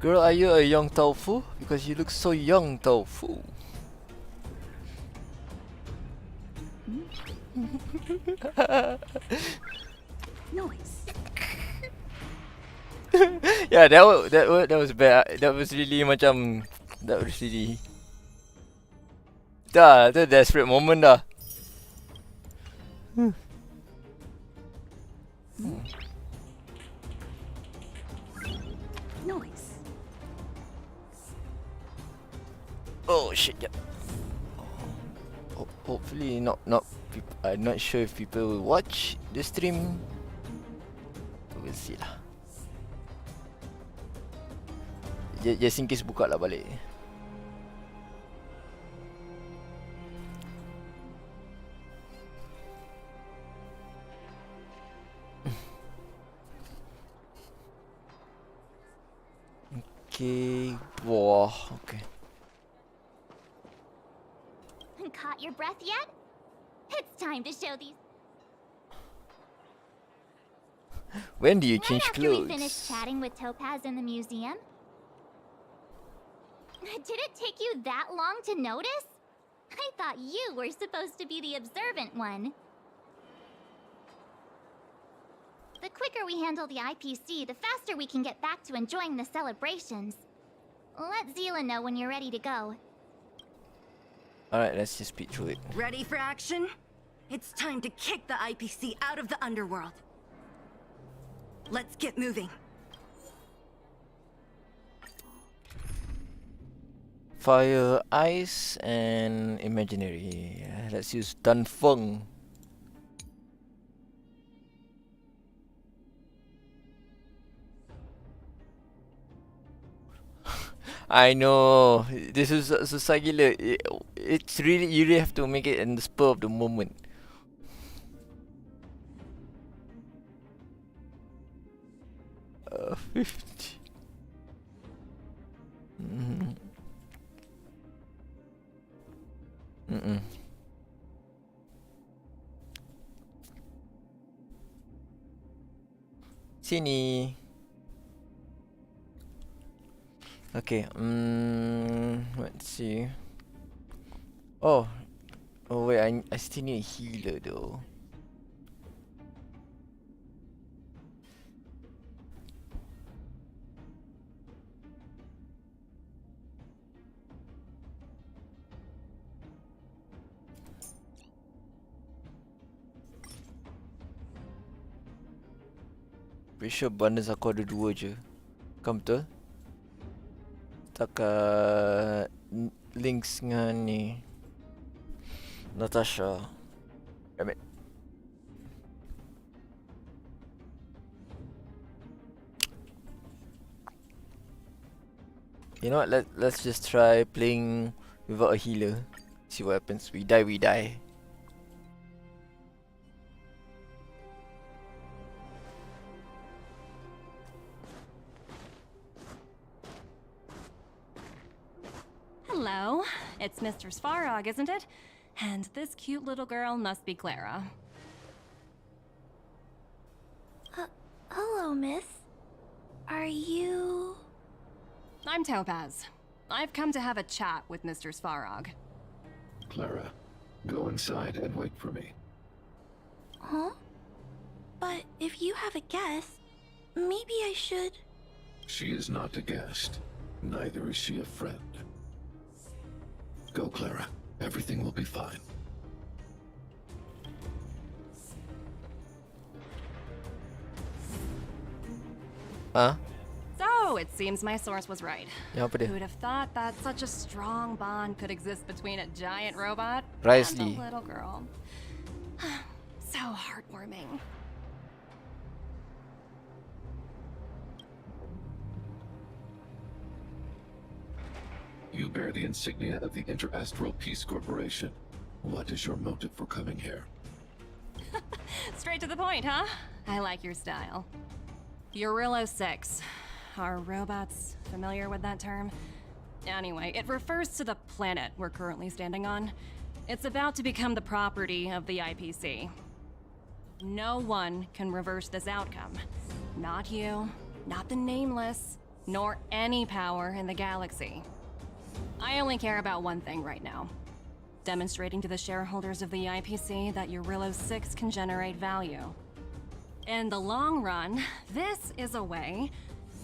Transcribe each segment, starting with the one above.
Girl, are you a young tofu? Because you look so young, tofu. Noise. Yeah, that was bad. That was really macam, that was really. Dah, tu desperate moment dah. Noise. Oh shit! Yeah. Hopefully not. I'm not sure if people will watch the stream. We'll see lah. Just in case buka lah balik. Okay. Wah. Okay. Caught your breath yet? It's time to show these. When do you change Right after clothes? we finished chatting with Topaz in the museum. Did it take you that long to notice? I thought you were supposed to be the observant one. The quicker we handle the IPC, the faster we can get back to enjoying the celebrations. Let Zila know when you're ready to go. Alright, let's just speed through it. Ready for action? It's time to kick the IPC out of the underworld. Let's get moving. Fire, ice, and imaginary. Let's use Dunfeng. I know this is susah gila. It's really, you really have to make it in the spur of the moment. Uh, 50. Sini. Okay, let's see. Oh wait, I still need a healer though. Pretty sure bundles aku ada 2 je. Kan betul? Takat links dengan ni Natasha. Damn it. You know what, let's just try playing without a healer. See what happens. We die. Hello, it's Mr. Svarog, isn't it? And this cute little girl must be Clara. Hello, miss. Are you... I'm Topaz. I've come to have a chat with Mr. Svarog. Clara, go inside and wait for me. Huh? But if you have a guest, maybe I should... She is not a guest. Neither is she a friend. Go, Clara. Everything will be fine. Huh? So, it seems my source was right. Yang apa dia? Who'd have thought that such a strong bond could exist between a giant robot Risley. and a little girl? So heartwarming. You bear the insignia of the Interastral Peace Corporation. What is your motive for coming here? Straight to the point, huh? I like your style. Urilo 6. Are robots familiar with that term? Anyway, it refers to the planet we're currently standing on. It's about to become the property of the IPC. No one can reverse this outcome. Not you, not the Nameless, nor any power in the galaxy. I only care about one thing right now. Demonstrating to the shareholders of the IPC that Eurillo 6 can generate value. In the long run, this is a way,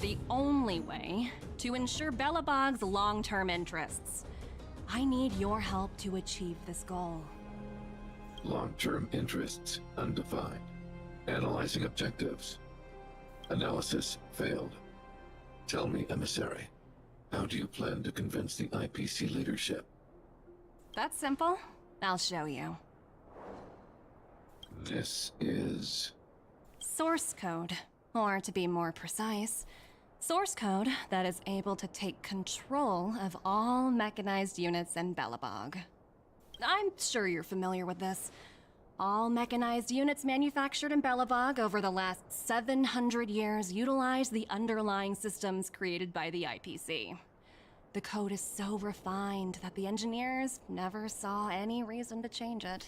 the only way, to ensure Belobog's long-term interests. I need your help to achieve this goal. Long-term interests undefined. Analyzing objectives. Analysis failed. Tell me, Emissary, how do you plan to convince the IPC leadership? That's simple. I'll show you. This is... Source code, or to be more precise, source code that is able to take control of all mechanized units in Belobog. I'm sure you're familiar with this. All mechanized units manufactured in Belobog over the last 700 years utilize the underlying systems created by the IPC. The code is so refined that the engineers never saw any reason to change it.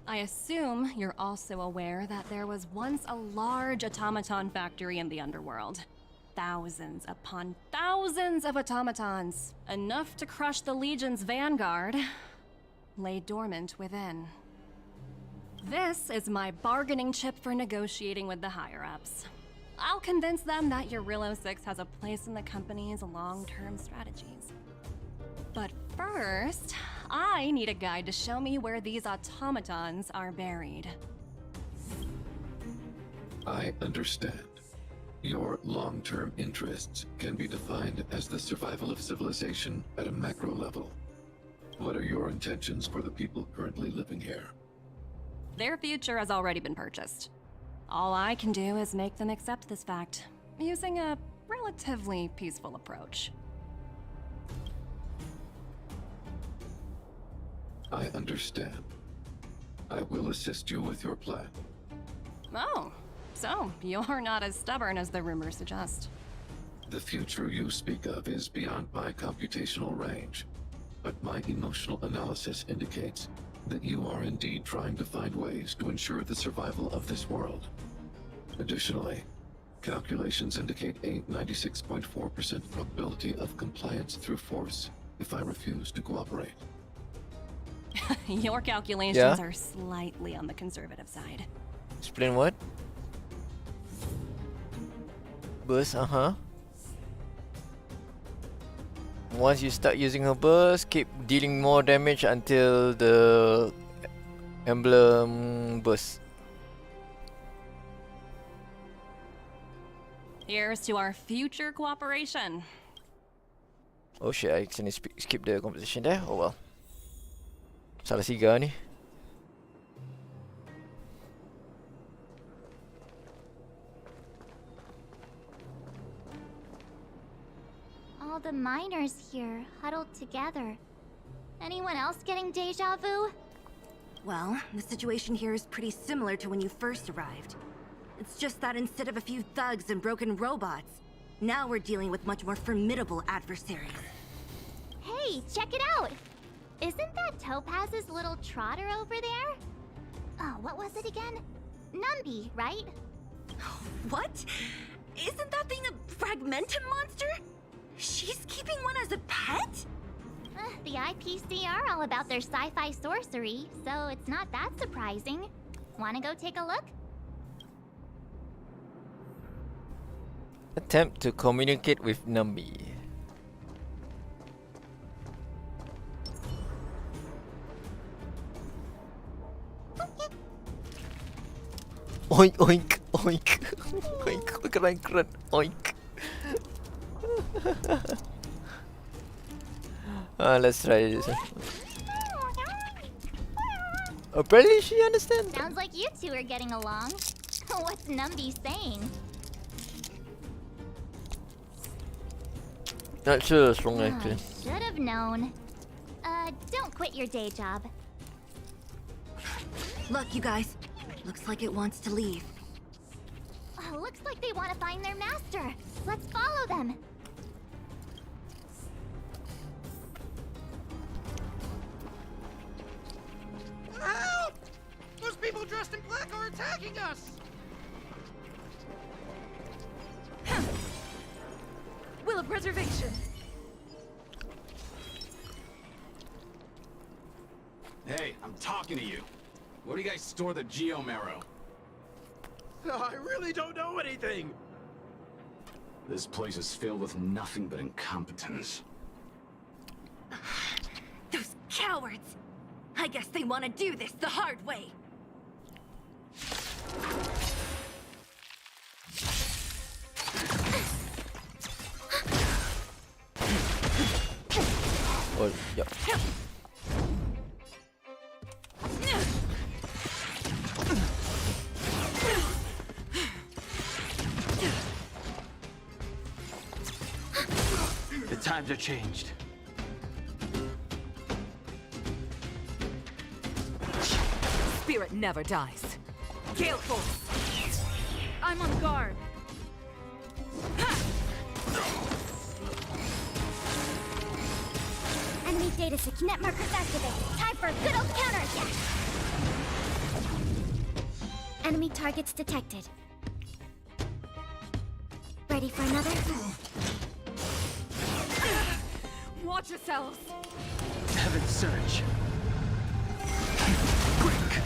I assume you're also aware that there was once a large automaton factory in the underworld. Thousands upon thousands of automatons, enough to crush the Legion's vanguard, lay dormant within. This is my bargaining chip for negotiating with the higher-ups. I'll convince them that Eurillo 6 has a place in the company's long-term strategies. But first, I need a guide to show me where these automatons are buried. I understand. Your long-term interests can be defined as the survival of civilization at a macro level. What are your intentions for the people currently living here? Their future has already been purchased. All I can do is make them accept this fact, using a relatively peaceful approach. I understand. I will assist you with your plan. Oh, so you're not as stubborn as the rumors suggest. The future you speak of is beyond my computational range, but my emotional analysis indicates that you are indeed trying to find ways to ensure the survival of this world. Additionally, calculations indicate a 96.4% probability of compliance through force if I refuse to cooperate. Your calculations Yeah? are slightly on the conservative side. Explain what? Burst, Once you start using her burst, keep dealing more damage until the emblem bursts. Here's to our future cooperation. Oh shit, I accidentally skip the composition there. Oh well. Salah Siga ni. All the miners here, huddled together. Anyone else getting deja vu? Well, the situation here is pretty similar to when you first arrived. It's just that instead of a few thugs and broken robots, now we're dealing with much more formidable adversaries. Hey, check it out! Isn't that Topaz's little trotter over there? Oh, what was it again? Numby, right? What? Isn't that thing a fragmentum monster? She's keeping one as a pet? The IPC are all about their sci-fi sorcery, so it's not that surprising. Wanna go take a look? Attempt to communicate with Numby. Oink oink oink oink keren oink. Let's try this. Apparently she understands. Sounds like you two are getting along. What's Numby saying? Not sure as long actually. Should have known. Don't quit your day job. Look, you guys. Looks like it wants to leave. Looks like they want to find their master. Let's follow them. shield reservation. Hey, I'm talking to you. Where do you guys store the Geomarrow? I really don't know anything. This place is filled with nothing but incompetence. Those cowards! I guess they want to do this the hard way. Oh, yep. The times are changed. Spirit never dies. Gale Force! I'm on guard. Enemy data net markers activated. Time for a good old counterattack. Enemy targets detected. Ready for another? Watch yourselves! Heaven surge. Quick!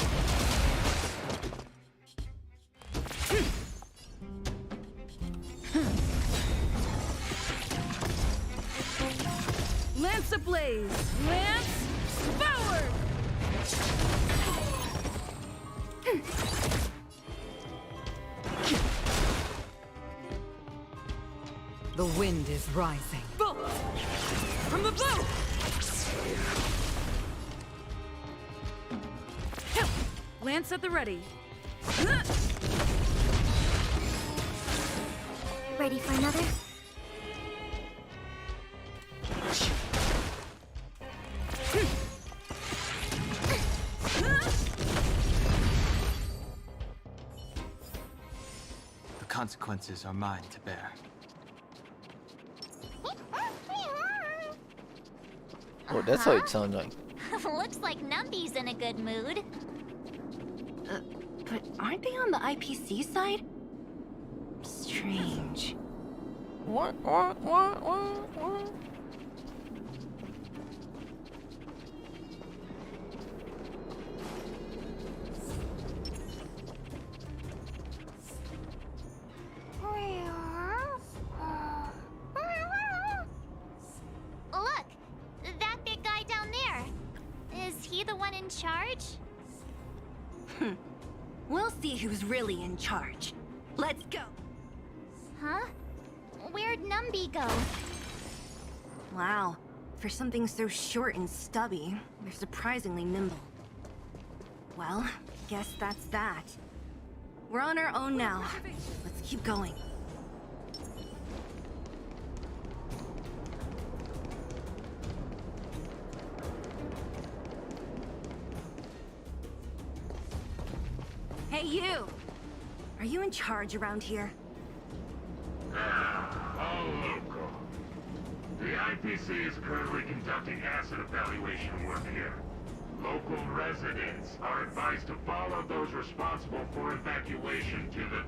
Lance ablaze! Lance forward! The wind is rising. Bolt! From the boat! Lance at the ready. Ready for another? The consequences are mine to bear. Oh, that's how it sounds like. Looks like Numby's in a good mood. But aren't they on the IPC side? Strange. What? Look! That big guy down there. Is he the one in charge? We'll see who's really in charge. Let's go. Huh? Where'd Numby go? Wow. For something so short and stubby, they're surprisingly nimble. Well, guess that's that. We're on our own now. Let's keep going. Hey, you! Are you in charge around here? All local. The IPC is currently conducting asset evaluation work here. Local residents are advised to follow those responsible for evacuation to the...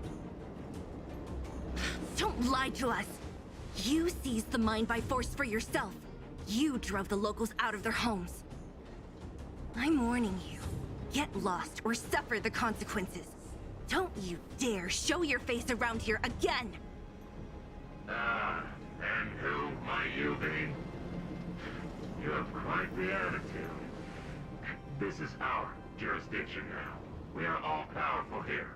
Don't lie to us! You seized the mine by force for yourself. You drove the locals out of their homes. I'm warning you. Get lost or suffer the consequences. Don't you dare show your face around here again! And who might you be? You have quite the attitude. This is our jurisdiction now. We are all powerful here.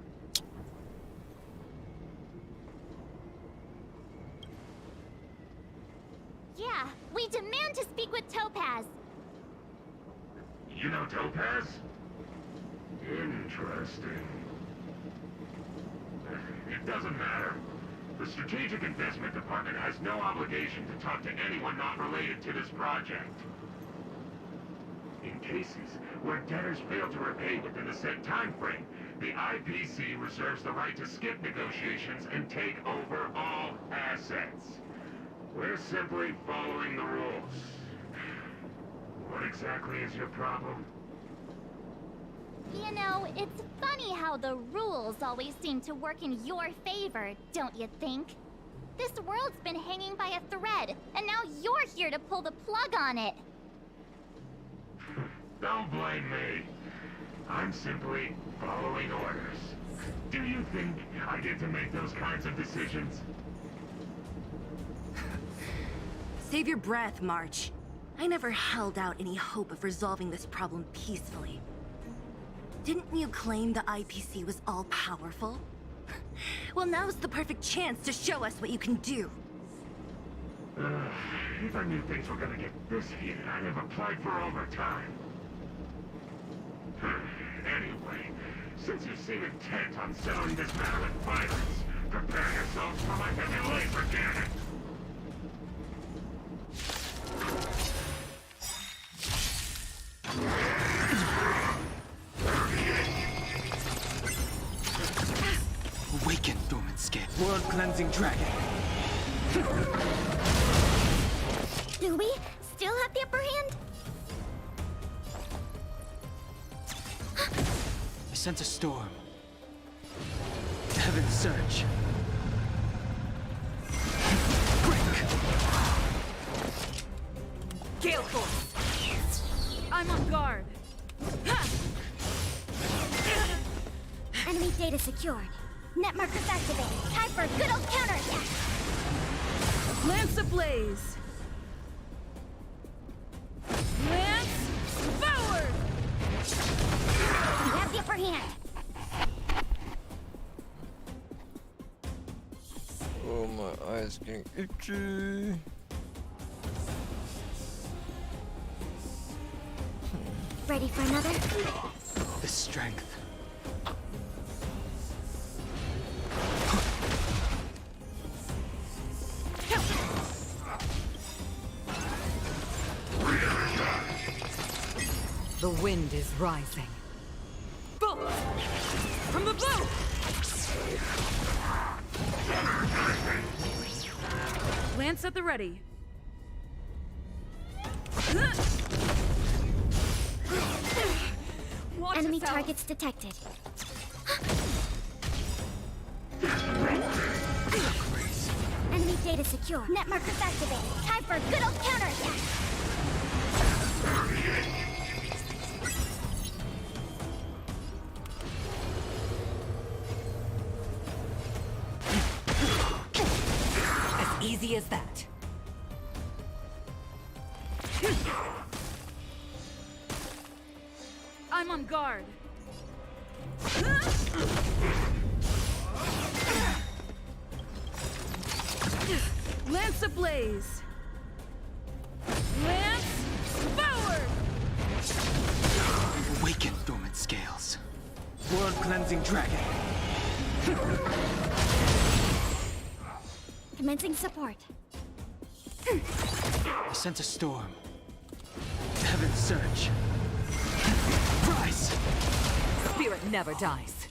Yeah, we demand to speak with Topaz. You know Topaz? Interesting. It doesn't matter. The Strategic Investment Department has no obligation to talk to anyone not related to this project. In cases where debtors fail to repay within the set time frame, the IPC reserves the right to skip negotiations and take over all assets. We're simply following the rules. What exactly is your problem? You know, it's funny how the rules always seem to work in your favor, don't you think? This world's been hanging by a thread, and now you're here to pull the plug on it. Don't blame me. I'm simply following orders. Do you think I get to make those kinds of decisions? Save your breath, March. I never held out any hope of resolving this problem peacefully. Didn't you claim the IPC was all-powerful? Well, now's the perfect chance to show us what you can do. If I knew things were gonna get this heated, I'd have applied for overtime. Anyway, since you seem intent on settling this matter with violence, prepare yourselves for my heavy laser cannon! Awaken, dormant scale. World-cleansing dragon. Do we still have the upper hand? I sent a storm. Heaven's surge. Break! Gale Force! I'm on guard. Enemy data secured. Net markers activated. Time for a good old counterattack. Lance ablaze! Lance forward! We have the upper hand. Oh, my eyes getting itchy. Ready for another? The strength. The wind is rising. Bolt! From the boat! Lance at the ready. Watch Enemy yourself. targets detected. Enemy data secure. Net markers activated. Time for a good old counterattack. As easy as that. I'm on guard. Lance ablaze. Lance forward! Awaken, dormant scales. World-cleansing dragon. Commencing support. I sent a storm. Heaven's surge. Rise! Spirit never dies.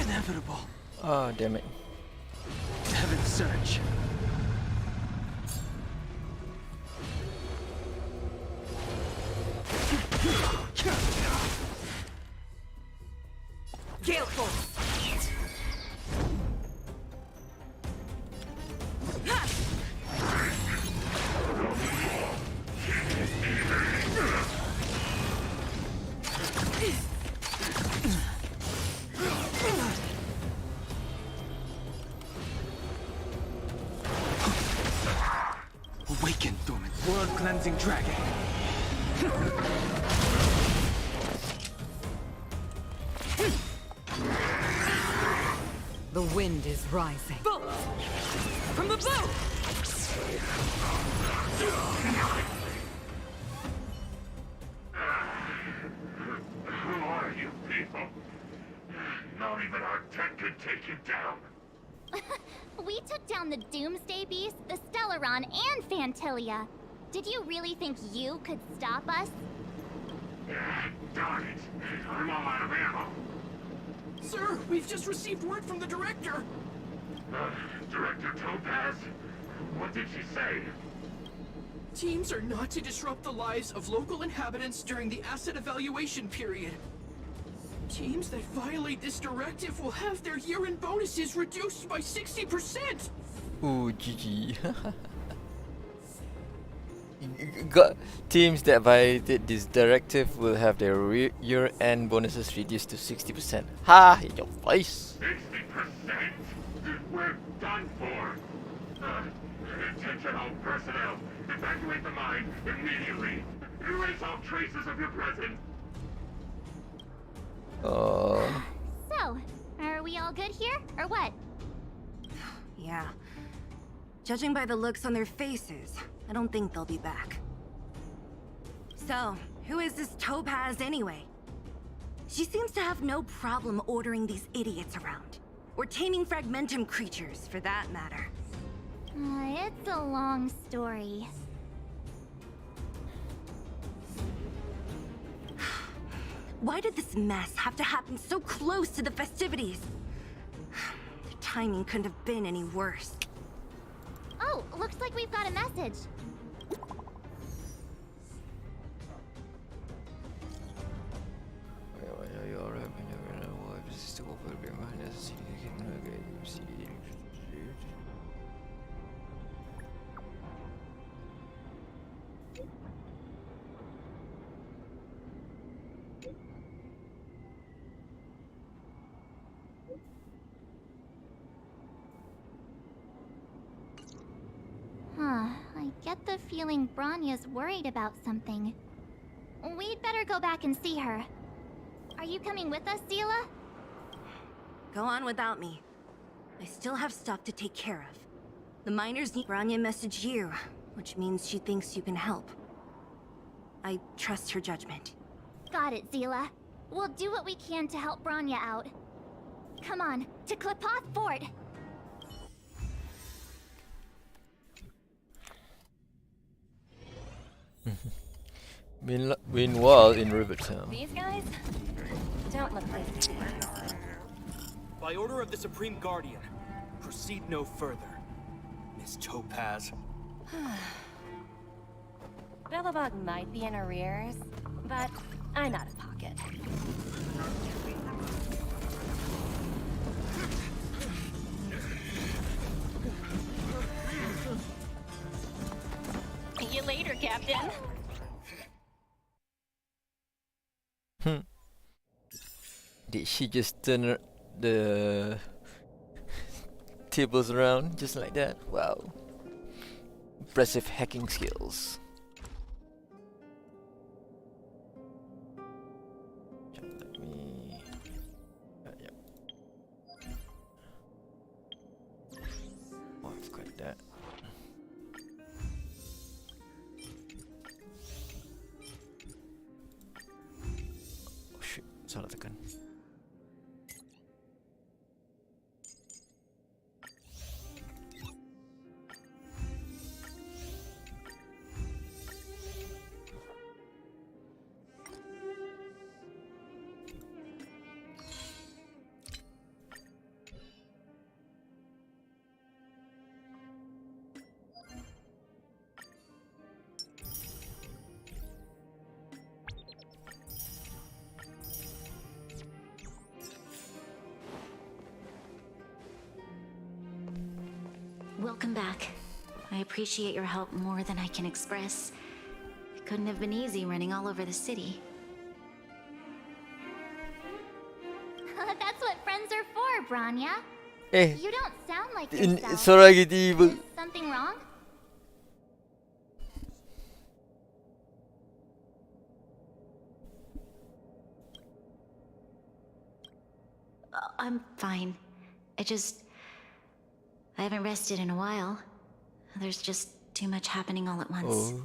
Inevitable. Oh, damn it. Heaven's surge. Gale Force! Awaken, dormant. World-cleansing dragon. The wind is rising. Bolt! From the boat! Who are you people? Not even our tech could take you down. We took down the Doomsday Beast, the Stellaron, and Fantilia. Did you really think you could stop us? Darn it. I'm all out of ammo. Sir, we've just received word from the director. Director Topaz? What did she say? Teams are not to disrupt the lives of local inhabitants during the asset evaluation period. Teams that violate this directive will have their year-end bonuses reduced by 60%! Ooh, GG. Teams that violated this directive will have their year-end bonuses reduced to 60%. Ha! In your face! 60%? We're done for! Attention all personnel! Evacuate the mine immediately! Erase all traces of your presence! So, are we all good here, or what? Yeah. Judging by the looks on their faces, I don't think they'll be back. So, who is this Topaz anyway? She seems to have no problem ordering these idiots around. Or taming fragmentum creatures, for that matter. It's a long story. Why did this mess have to happen so close to the festivities? The timing couldn't have been any worse. Oh, looks like we've got a message. I get the feeling Bronya's worried about something. We'd better go back and see her. Are you coming with us, Zila? Go on without me. I still have stuff to take care of. The miners need Bronya message you, which means she thinks you can help. I trust her judgment. Got it, Zila. We'll do what we can to help Bronya out. Come on, to Klipoth Fort! Meanwhile, in Rivertown. These guys don't look like By order of the Supreme Guardian, proceed no further, Miss Topaz. Bellabog might be in arrears, but I'm out of pocket. See you later, Captain. Did she just turn the tables around just like that? Wow. Impressive hacking skills. Let me... yeah. Oh, I've got that. Oh shit, salah tekan. Welcome back. I appreciate your help more than I can express. It couldn't have been easy running all over the city. That's what friends are for, Bronya. Eh, You don't sound like in yourself. Sora gitu evil. Is something wrong? I'm fine. I haven't rested in a while. There's just too much happening all at once. Oh.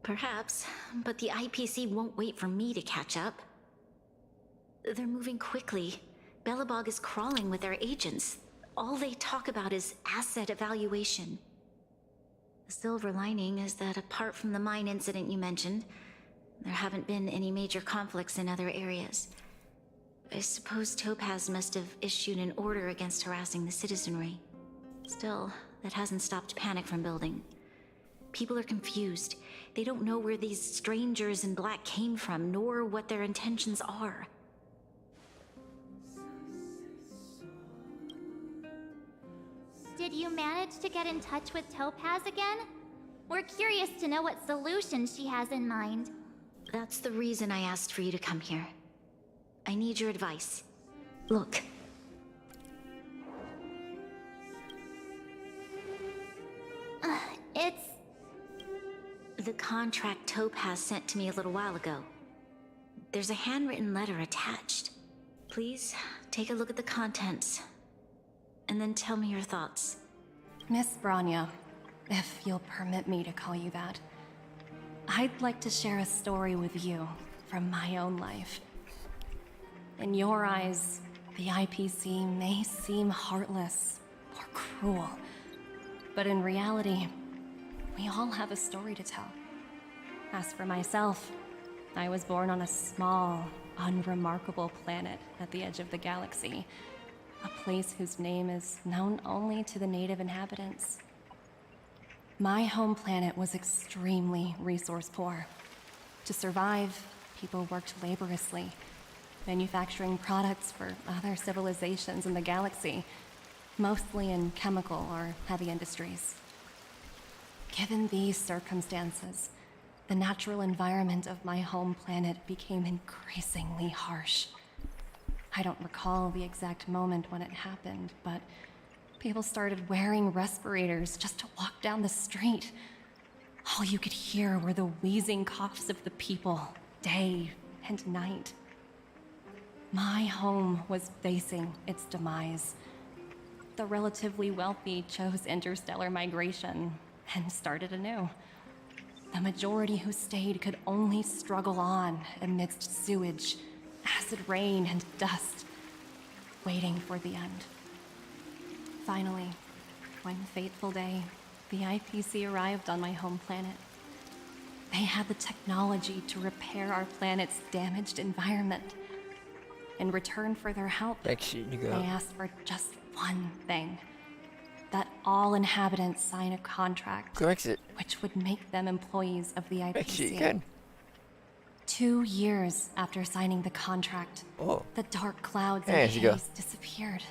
Perhaps, but the IPC won't wait for me to catch up. They're moving quickly. Bellabog is crawling with their agents. All they talk about is asset evaluation. The silver lining is that apart from the mine incident you mentioned, there haven't been any major conflicts in other areas. I suppose Topaz must have issued an order against harassing the citizenry. Still, that hasn't stopped panic from building. People are confused. They don't know where these strangers in black came from, nor what their intentions are. Did you manage to get in touch with Topaz again? We're curious to know what solution she has in mind. That's the reason I asked for you to come here. I need your advice. Look. It's... The contract Topaz sent to me a little while ago. There's a handwritten letter attached. Please, take a look at the contents. And then tell me your thoughts. Miss Branya, if you'll permit me to call you that, I'd like to share a story with you from my own life. In your eyes, the IPC may seem heartless or cruel, but in reality, we all have a story to tell. As for myself, I was born on a small, unremarkable planet at the edge of the galaxy, a place whose name is known only to the native inhabitants. My home planet was extremely resource poor. To survive, people worked laboriously, manufacturing products for other civilizations in the galaxy, mostly in chemical or heavy industries. Given these circumstances, the natural environment of my home planet became increasingly harsh. I don't recall the exact moment when it happened, but people started wearing respirators just to walk down the street. All you could hear were the wheezing coughs of the people, day and night. My home was facing its demise. The relatively wealthy chose interstellar migration and started anew. The majority who stayed could only struggle on amidst sewage, acid rain, and dust, waiting for the end. Finally, one fateful day, the IPC arrived on my home planet. They had the technology to repair our planet's damaged environment. In return for their help, they asked for just one thing: that all inhabitants sign a contract which would make them employees of the IPC. 2 years after signing the contract, the dark clouds and haze disappeared,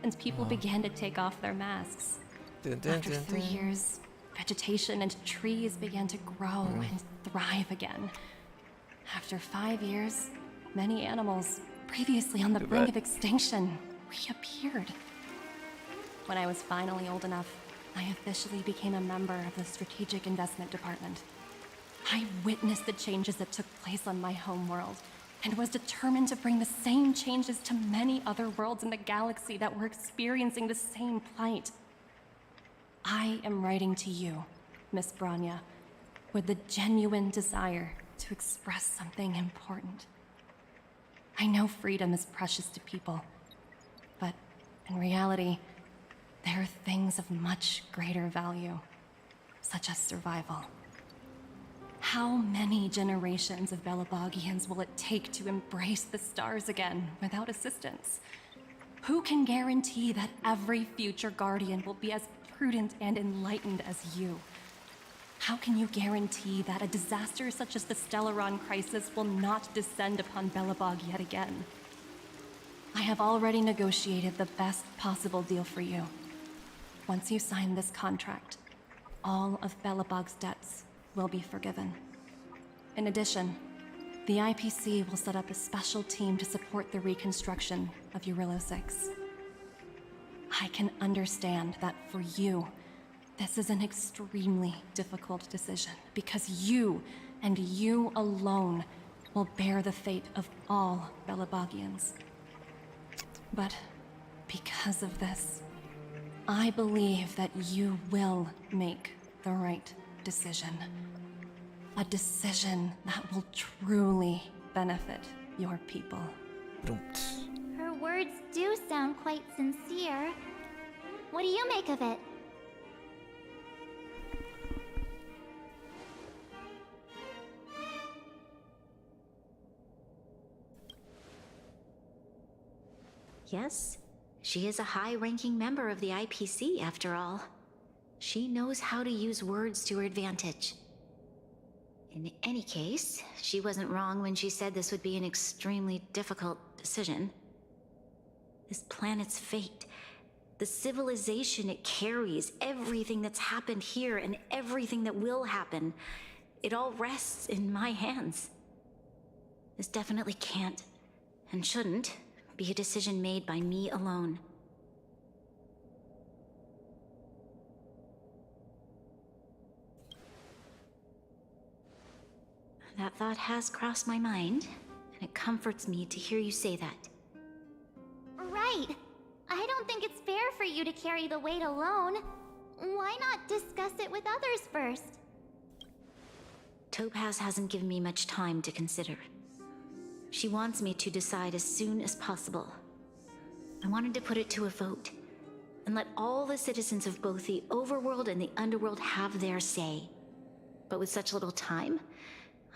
and people began to take off their masks. After 3 years, vegetation and trees began to grow and thrive again. After 5 years, many animals, previously on the brink of extinction, reappeared. When I was finally old enough, I officially became a member of the Strategic Investment Department. I witnessed the changes that took place on my home world, and was determined to bring the same changes to many other worlds in the galaxy that were experiencing the same plight. I am writing to you, Miss Branya, with the genuine desire to express something important. I know freedom is precious to people, but in reality, there are things of much greater value, such as survival. How many generations of Belabogians will it take to embrace the stars again without assistance? Who can guarantee that every future Guardian will be as prudent and enlightened as you? How can you guarantee that a disaster such as the Stellaron crisis will not descend upon Belobog yet again? I have already negotiated the best possible deal for you. Once you sign this contract, all of Belobog's debts will be forgiven. In addition, the IPC will set up a special team to support the reconstruction of Urilla 6. I can understand that for you, this is an extremely difficult decision, because you, and you alone, will bear the fate of all Belabogians. But because of this, I believe that you will make the right decision. A decision that will truly benefit your people. Her words do sound quite sincere. What do you make of it? Yes, she is a high-ranking member of the IPC, after all. She knows how to use words to her advantage. In any case, she wasn't wrong when she said this would be an extremely difficult decision. This planet's fate, the civilization it carries, everything that's happened here and everything that will happen, it all rests in my hands. This definitely can't, and shouldn't, be a decision made by me alone. That thought has crossed my mind, and it comforts me to hear you say that. Right. I don't think it's fair for you to carry the weight alone. Why not discuss it with others first? Topaz hasn't given me much time to consider. She wants me to decide as soon as possible. I wanted to put it to a vote, and let all the citizens of both the overworld and the underworld have their say. But with such little time,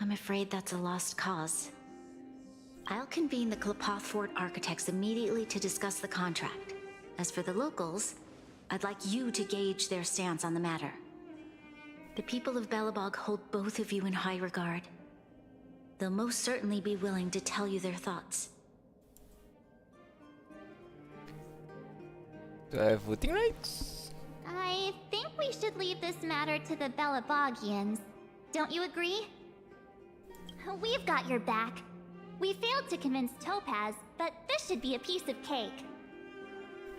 I'm afraid that's a lost cause. I'll convene the Klapoth Fort architects immediately to discuss the contract. As for the locals, I'd like you to gauge their stance on the matter. The people of Belobog hold both of you in high regard. They'll most certainly be willing to tell you their thoughts. Do I have voting rights? I think we should leave this matter to the Belabogians. Don't you agree? We've got your back. We failed to convince Topaz, but this should be a piece of cake.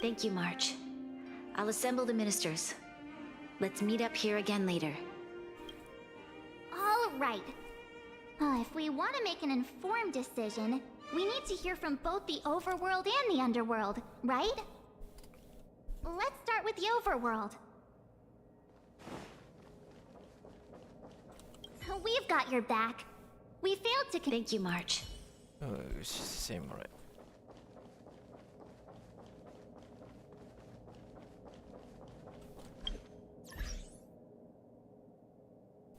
Thank you, March. I'll assemble the ministers. Let's meet up here again later. All right. If we want to make an informed decision, we need to hear from both the overworld and the underworld, right? Let's start with the overworld. We've got your back. We failed to Thank you, March. Oh, it's just the same, right?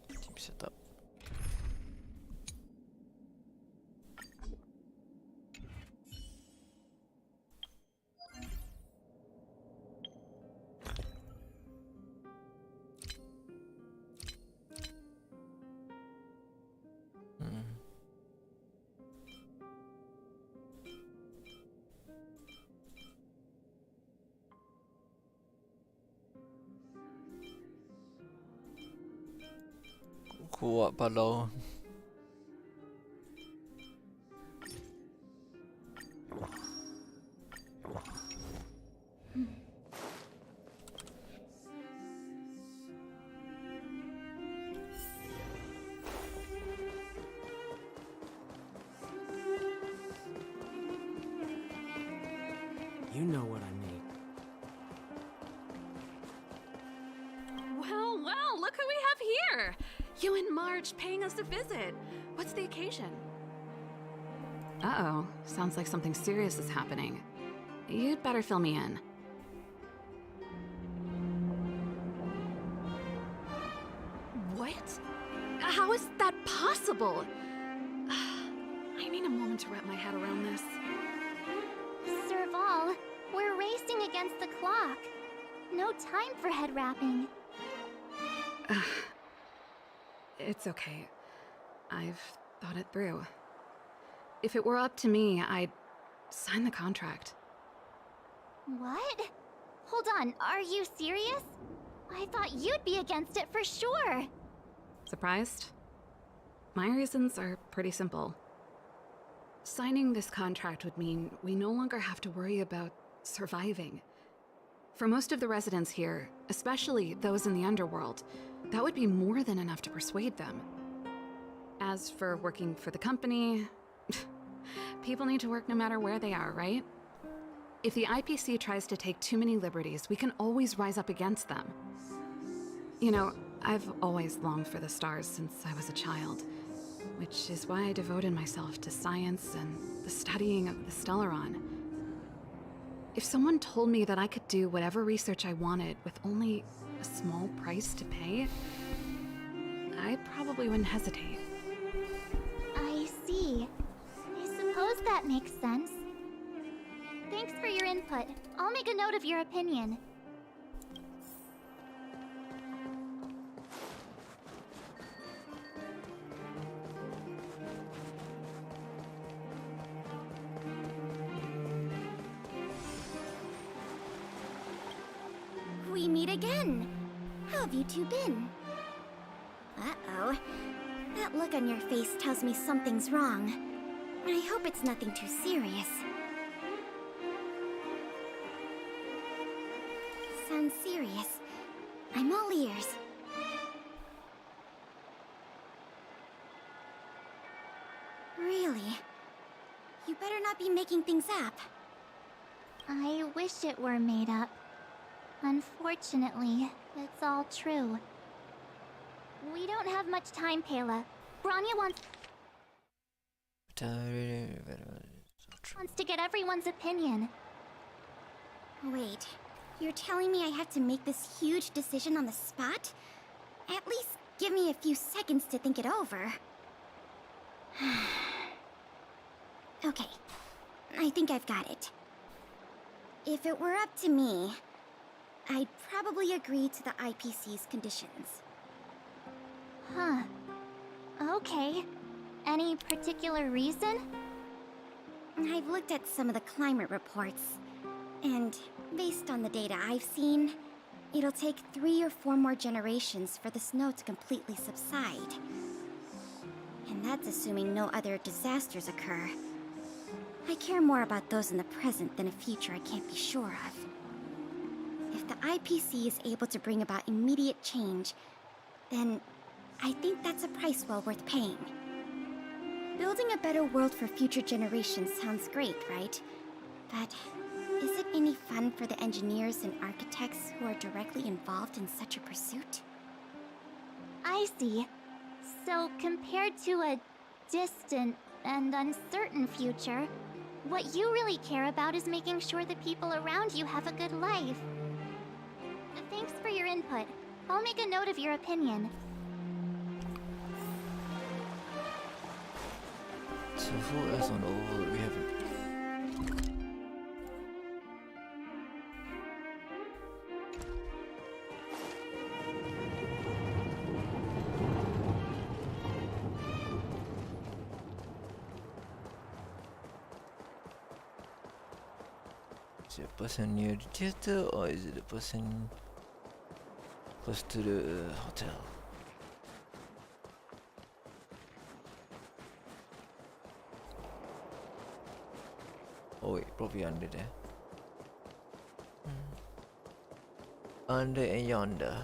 Team setup. Kuat palau. You know what I mean. Well, well, look who we have here! You and Marge paying us a visit. What's the occasion? Uh-oh. Sounds like something serious is happening. You'd better fill me in. What? How is that possible? I need a moment to wrap my head around this. Serval, we're racing against the clock. No time for head wrapping. It's okay. I've thought it through. If it were up to me, I'd sign the contract. What? Hold on, are you serious? I thought you'd be against it for sure. Surprised? My reasons are pretty simple. Signing this contract would mean we no longer have to worry about surviving. For most of the residents here, especially those in the underworld, that would be more than enough to persuade them. As for working for the company, people need to work no matter where they are, right? If the IPC tries to take too many liberties, we can always rise up against them. You know, I've always longed for the stars since I was a child, which is why I devoted myself to science and the studying of the Stellaron. If someone told me that I could do whatever research I wanted with only a small price to pay, I probably wouldn't hesitate. I see. I suppose that makes sense. Thanks for your input. I'll make a note of your opinion. We meet again. How have you two been? Uh-oh. That look on your face tells me something's wrong. I hope it's nothing too serious. Sounds serious. I'm all ears. Really? You better not be making things up. I wish it were made up. Unfortunately, it's all true. We don't have much time, Pela. Bronya wants to get everyone's opinion. Wait, you're telling me I have to make this huge decision on the spot? At least give me a few seconds to think it over. Okay, I think I've got it. If it were up to me, I'd probably agree to the IPC's conditions. Huh. Okay. Any particular reason? I've looked at some of the climate reports, and based on the data I've seen, it'll take 3 or 4 more generations for the snow to completely subside. And that's assuming no other disasters occur. I care more about those in the present than a future I can't be sure of. If the IPC is able to bring about immediate change, then I think that's a price well worth paying. Building a better world for future generations sounds great, right? But is it any fun for the engineers and architects who are directly involved in such a pursuit? I see. So compared to a distant and uncertain future, what you really care about is making sure the people around you have a good life. Thanks for your input. I'll make a note of your opinion. So who else on the overworld we haven't? Is it a person near the theater or is it the person close to the hotel? Oh wait, probably under there. Under and yonder.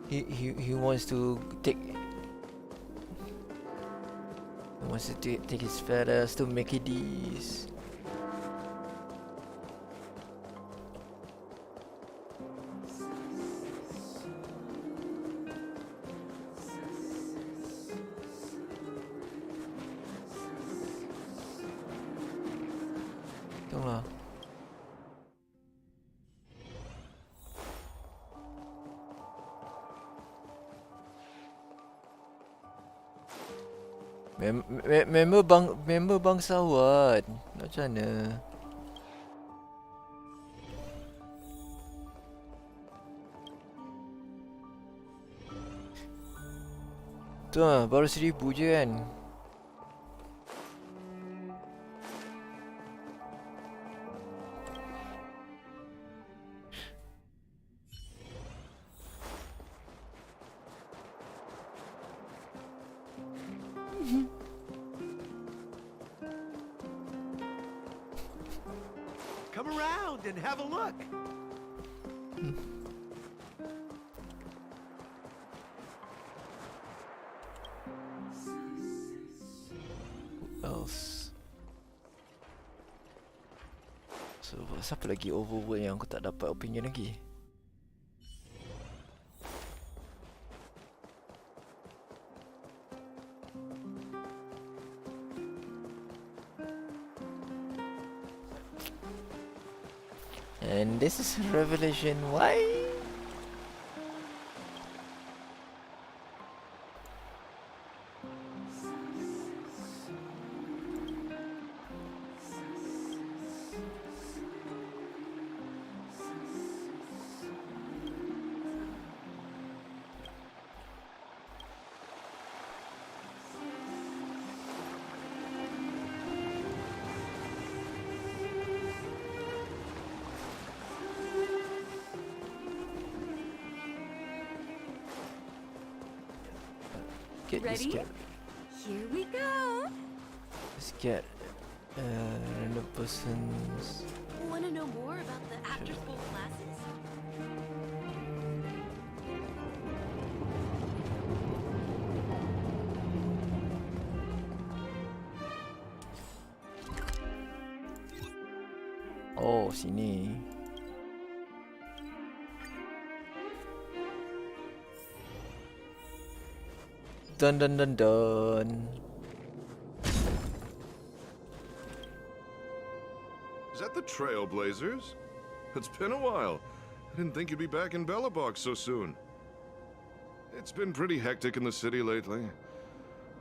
He wants to take. He wants to take his feathers to make it these. Tunggu. Member bangsawan. Macam mana? Tu lah, baru 1000 je kan. Come around and have a look. Who else? So, siapa lagi overworld yang aku tak dapat opinion lagi? And this is revelation. Why? Get this Ready? cat. Here we go. Let's get random persons. Want to know more about the after-school classes? Oh, sini. Dun dun dun dun. Is that the Trailblazers? It's been a while. I didn't think you'd be back in Belobog so soon. It's been pretty hectic in the city lately.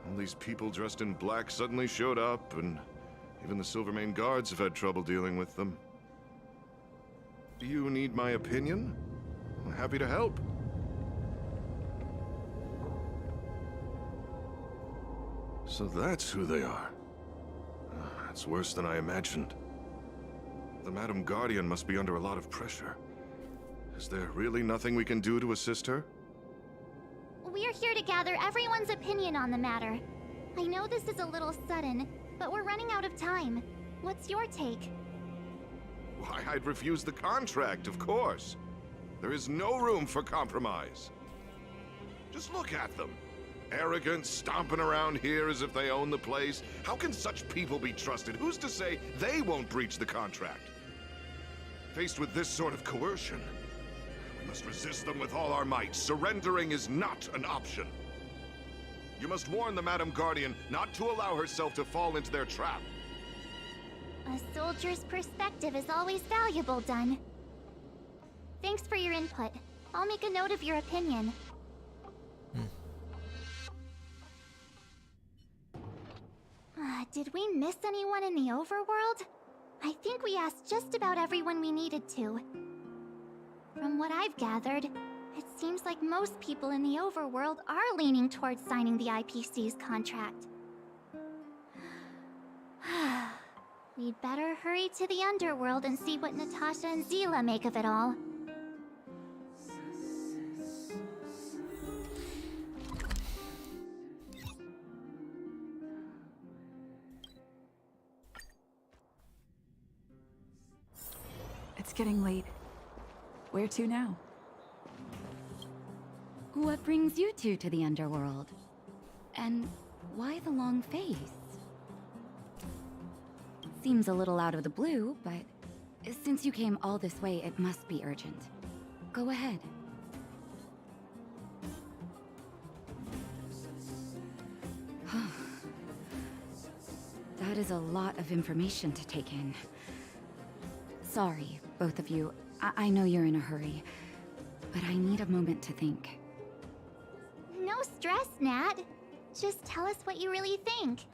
All these people dressed in black suddenly showed up, and even the Silvermane guards have had trouble dealing with them. Do you need my opinion? I'm happy to help. So that's who they are. It's worse than I imagined. The Madam Guardian must be under a lot of pressure. Is there really nothing we can do to assist her? We're here to gather everyone's opinion on the matter. I know this is a little sudden, but we're running out of time. What's your take? Why, I'd refuse the contract, of course. There is no room for compromise. Just look at them. Arrogant, stomping around here as if they own the place. How can such people be trusted? Who's to say they won't breach the contract? Faced with this sort of coercion, we must resist them with all our might. Surrendering is not an option. You must warn the Madam Guardian not to allow herself to fall into their trap. A soldier's perspective is always valuable, Dun. Thanks for your input. I'll make a note of your opinion. Did we miss anyone in the overworld? I think we asked just about everyone we needed to. From what I've gathered, it seems like most people in the overworld are leaning towards signing the IPC's contract. We'd better hurry to the underworld and see what Natasha and Zila make of it all. It's getting late. Where to now? What brings you two to the underworld? And why the long face? Seems a little out of the blue, but since you came all this way, it must be urgent. Go ahead. That is a lot of information to take in. Sorry, both of you. I know you're in a hurry, but I need a moment to think. No stress, Nat. Just tell us what you really think.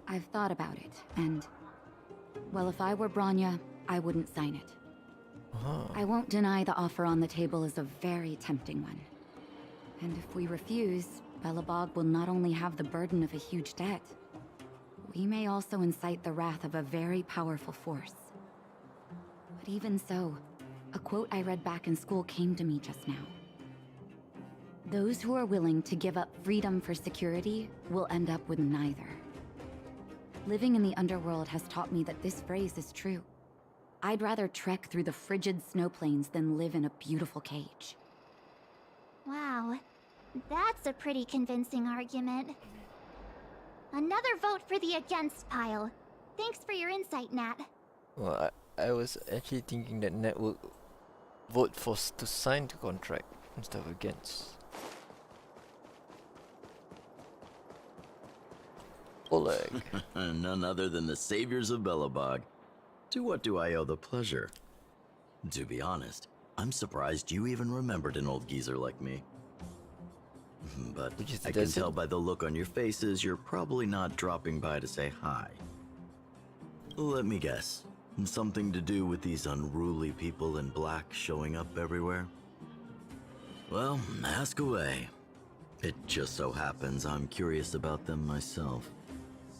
I've thought about it, and... well, if I were Branya, I wouldn't sign it. I won't deny the offer on the table is a very tempting one. And if we refuse, Belobog will not only have the burden of a huge debt, we may also incite the wrath of a very powerful force. But even so, a quote I read back in school came to me just now. Those who are willing to give up freedom for security will end up with neither. Living in the underworld has taught me that this phrase is true. I'd rather trek through the frigid snow plains than live in a beautiful cage. Wow, that's a pretty convincing argument. Another vote for the against pile. Thanks for your insight, Nat. Well, I was actually thinking that Nat will vote for to sign the contract instead of against. Oleg. None other than the saviors of Belobog. To what do I owe the pleasure? To be honest, I'm surprised you even remembered an old geezer like me. But I can tell by the look on your faces you're probably not dropping by to say hi. Let me guess. Something to do with these unruly people in black showing up everywhere? Well, ask away. It just so happens I'm curious about them myself.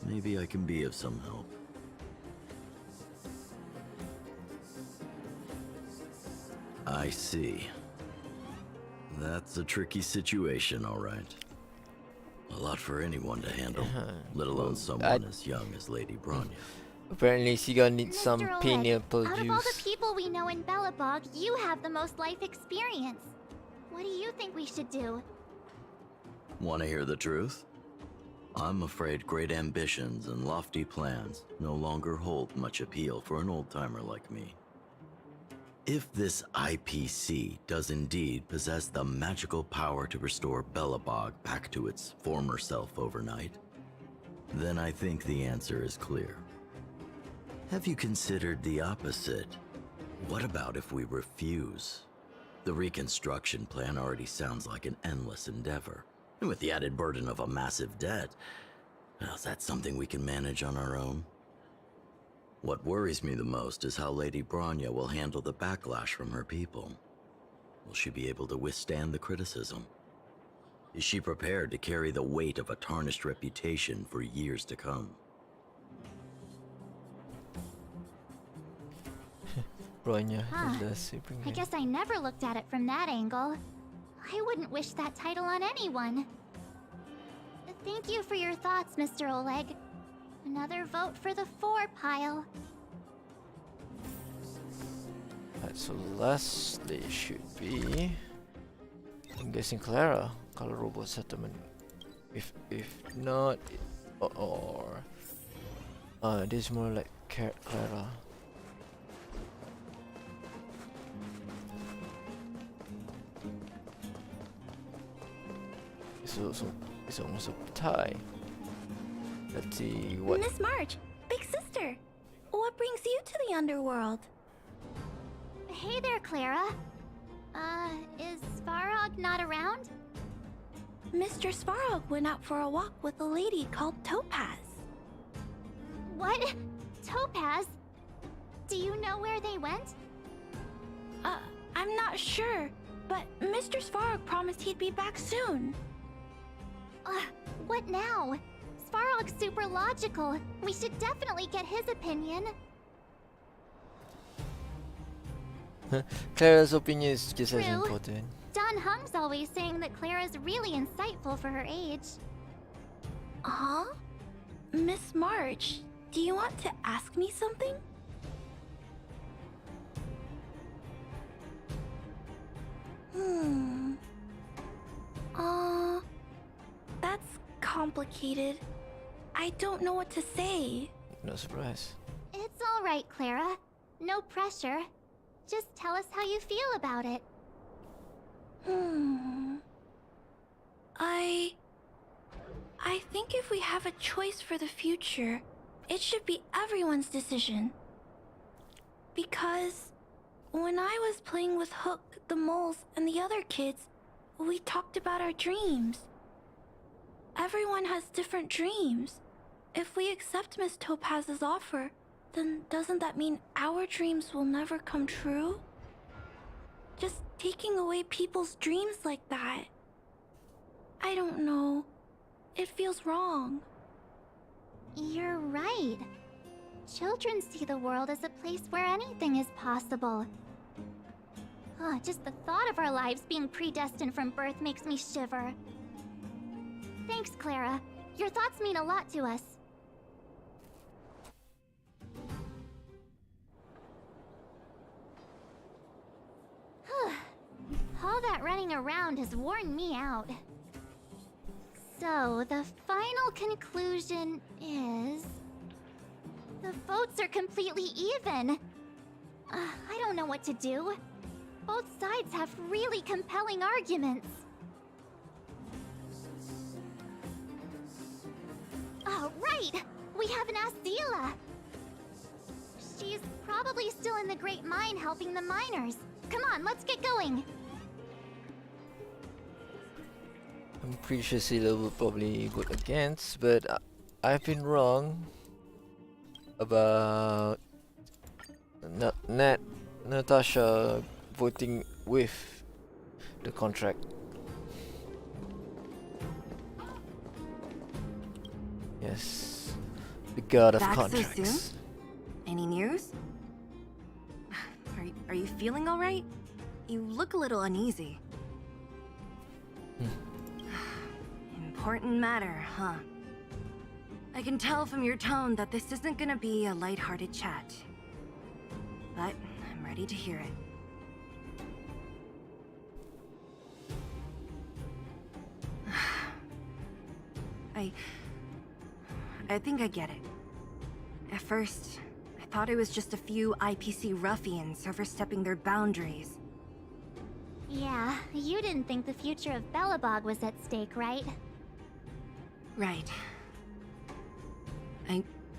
Maybe I can be of some help. I see. That's a tricky situation, all right. A lot for anyone to handle, let alone someone as young as Lady Bronya. Apparently, she gonna need some Mr. Oleg, pineapple out of all the juice. people we know in Belobog, you have the most life experience. What do you think we should do? Want to hear the truth? I'm afraid great ambitions and lofty plans no longer hold much appeal for an old-timer like me. If this IPC does indeed possess the magical power to restore Belobog back to its former self overnight, then I think the answer is clear. Have you considered the opposite? What about if we refuse? The reconstruction plan already sounds like an endless endeavor. And with the added burden of a massive debt, well, is that something we can manage on our own? What worries me the most is how Lady Bronya will handle the backlash from her people. Will she be able to withstand the criticism? Is she prepared to carry the weight of a tarnished reputation for years to come? Bronya Huh. is the supreme. I guess I never looked at it from that angle. I wouldn't wish that title on anyone. Thank you for your thoughts, Mr. Oleg. Another vote for the 4 pile. Alright, so lastly should be, I'm guessing Clara, Color Robot Settlement. If not, or this is more like Clara. It's almost a tie. Let's see what. Miss March, big sister, what brings you to the underworld? Hey there, Clara. Is Svarog not around? Mr. Svarog went out for a walk with a lady called Topaz. What? Topaz? Do you know where they went? I'm not sure, but Mr. Svarog promised he'd be back soon. What now? Svarog's super logical. We should definitely get his opinion. Clara's opinion is just as True. important. Don Hung's always saying that Clara's really insightful for her age. Huh? Miss March, do you want to ask me something? That's complicated. I don't know what to say. No surprise. It's all right, Clara. No pressure. Just tell us how you feel about it. I think if we have a choice for the future, it should be everyone's decision. Because when I was playing with Hook, the moles, and the other kids, we talked about our dreams. Everyone has different dreams. If we accept Miss Topaz's offer, then doesn't that mean our dreams will never come true? Just taking away people's dreams like that. I don't know. It feels wrong. You're right. Children see the world as a place where anything is possible. Just the thought of our lives being predestined from birth makes me shiver. Thanks, Clara. Your thoughts mean a lot to us. All that running around has worn me out. So, the final conclusion is... the votes are completely even. I don't know what to do. Both sides have really compelling arguments. Right! We haven't asked Zila. She's probably still in the Great Mine helping the miners. Come on, let's get going. I'm pretty sure Sila will probably vote against, but I've been wrong about Natasha voting with the contract. Yes, the god of Back contracts. so soon? Any news? Are you feeling all right? You look a little uneasy. Important matter, huh? I can tell from your tone that this isn't gonna be a lighthearted chat. But I'm ready to hear it. I think I get it. At first, I thought it was just a few IPC ruffians overstepping their boundaries. Yeah, you didn't think the future of Belobog was at stake, right? Right.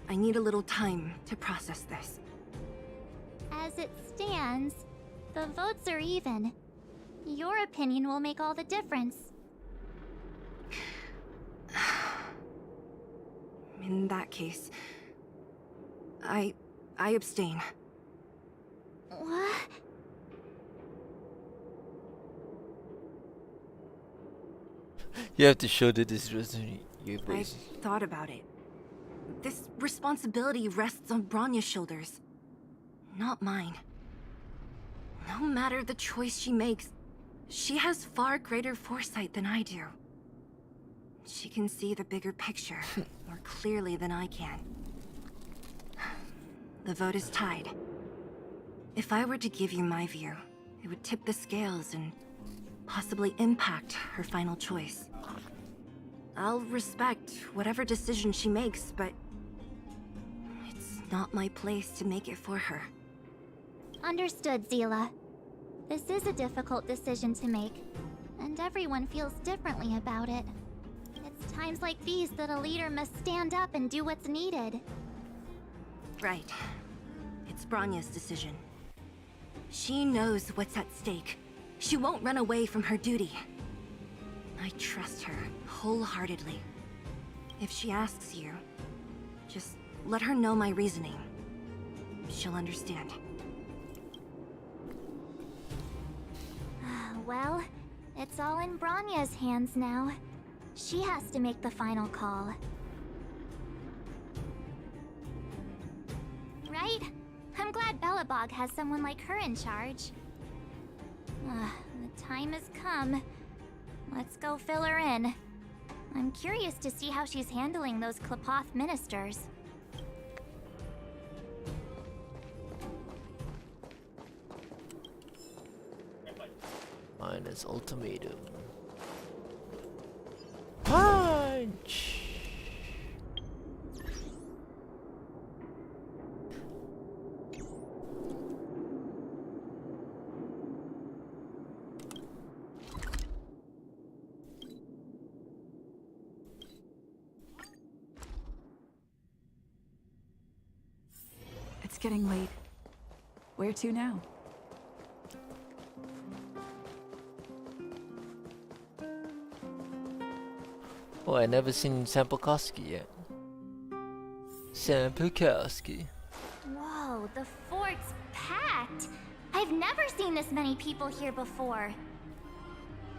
I need a little time to process this. As it stands, the votes are even. Your opinion will make all the difference. In that case, I abstain. What? You have to show that this resume. I thought about it. This responsibility rests on Bronya's shoulders, not mine. No matter the choice she makes, she has far greater foresight than I do. She can see the bigger picture more clearly than I can. The vote is tied. If I were to give you my view, it would tip the scales and possibly impact her final choice. I'll respect whatever decision she makes, but it's not my place to make it for her. Understood, Zila. This is a difficult decision to make, and everyone feels differently about it. It's times like these that a leader must stand up and do what's needed. Right. It's Bronya's decision. She knows what's at stake. She won't run away from her duty. I trust her wholeheartedly. If she asks you, just let her know my reasoning. She'll understand. Well, it's all in Bronya's hands now. She has to make the final call. Right? I'm glad Belobog has someone like her in charge. The time has come. Let's go fill her in. I'm curious to see how she's handling those Klapoth ministers. Minus ultimatum. Punch! It's getting late. Where to now? Oh, I never seen Samplekoski yet. Samplekoski. Whoa, the fort's packed! I've never seen this many people here before.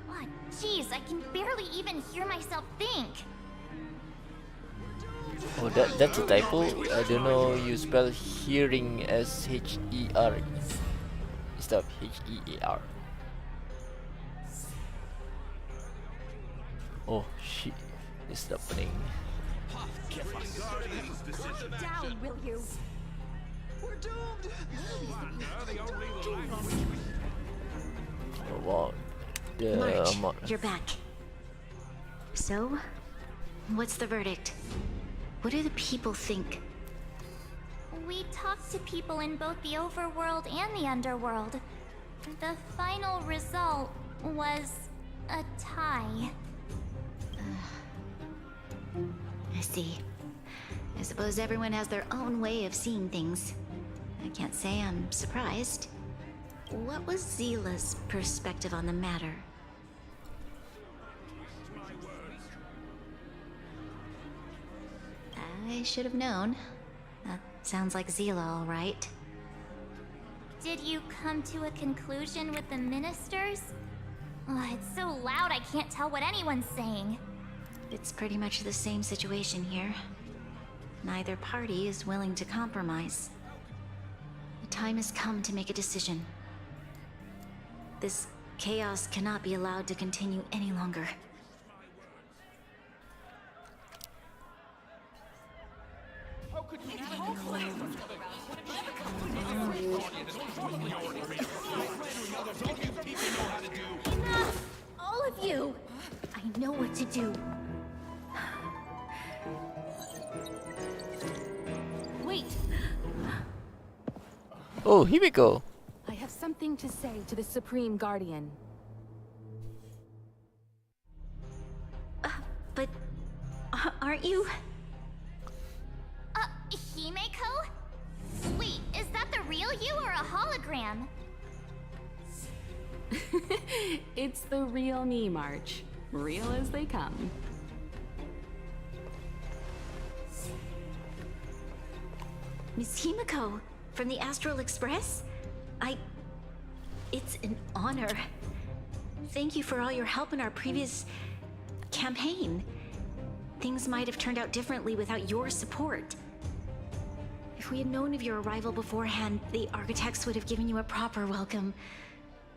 Oh, jeez, I can barely even hear myself think. Oh, that's a typo. I don't know. You spell hearing as H-E-R instead of H-E-A-R. Oh shit! It's happening. Down, will you? We're doomed. Oh wow. March, you're back. So, what's the verdict? What do the people think? We talked to people in both the overworld and the underworld. The final result was a tie. I see. I suppose everyone has their own way of seeing things. I can't say I'm surprised. What was Zila's perspective on the matter? I should have known. That sounds like Zila, all right. Did you come to a conclusion with the ministers? Oh, it's so loud I can't tell what anyone's saying. It's pretty much the same situation here. Neither party is willing to compromise. The time has come to make a decision. This chaos cannot be allowed to continue any longer. Enough! All of you! I know what to do. Wait! Oh, here we go. I have something to say to the Supreme Guardian. But aren't you? Himeko? Wait, is that the real you or a hologram? It's the real me, March. Real as they come. Miss Himeko, from the Astral Express? It's an honor. Thank you for all your help in our previous campaign. Things might have turned out differently without your support. If we had known of your arrival beforehand, the architects would have given you a proper welcome.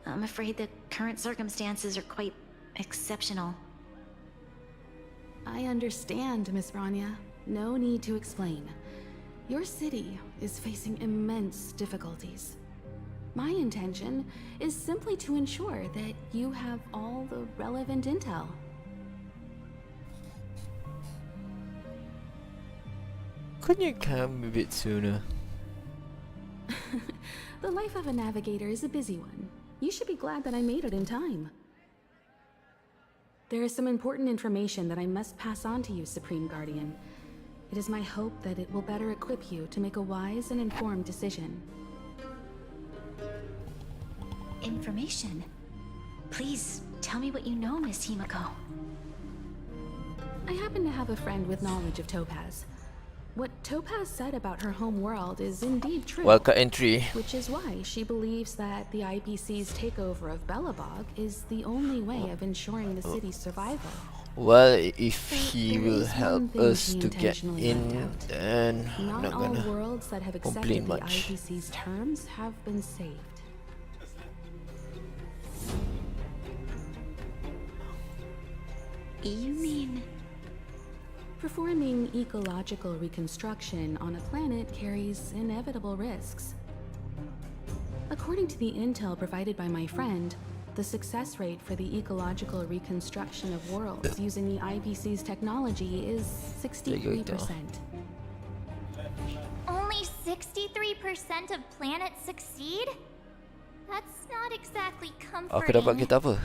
I'm afraid the current circumstances are quite exceptional. I understand, Miss Rania. No need to explain. Your city is facing immense difficulties. My intention is simply to ensure that you have all the relevant intel. Couldn't you come a bit sooner? The life of a navigator is a busy one. You should be glad that I made it in time. There is some important information that I must pass on to you, Supreme Guardian. It is my hope that it will better equip you to make a wise and informed decision. Information? Please, tell me what you know, Miss Himeko. I happen to have a friend with knowledge of Topaz. What Topaz said about her home world is indeed true. Welcome entry. Which is why she believes that the IPC's takeover of Belobog is the only way of ensuring the city's survival. Well, if he will help us to get in, then I'm Not not all gonna worlds that have accepted complain the much. IPC's terms have been saved. You mean... Performing ecological reconstruction on a planet carries inevitable risks. According to the intel provided by my friend, the success rate for the ecological reconstruction of worlds using the IPC's technology is 63%. Only 63% of planets succeed? That's not exactly Aku dapat comforting. kereta apa?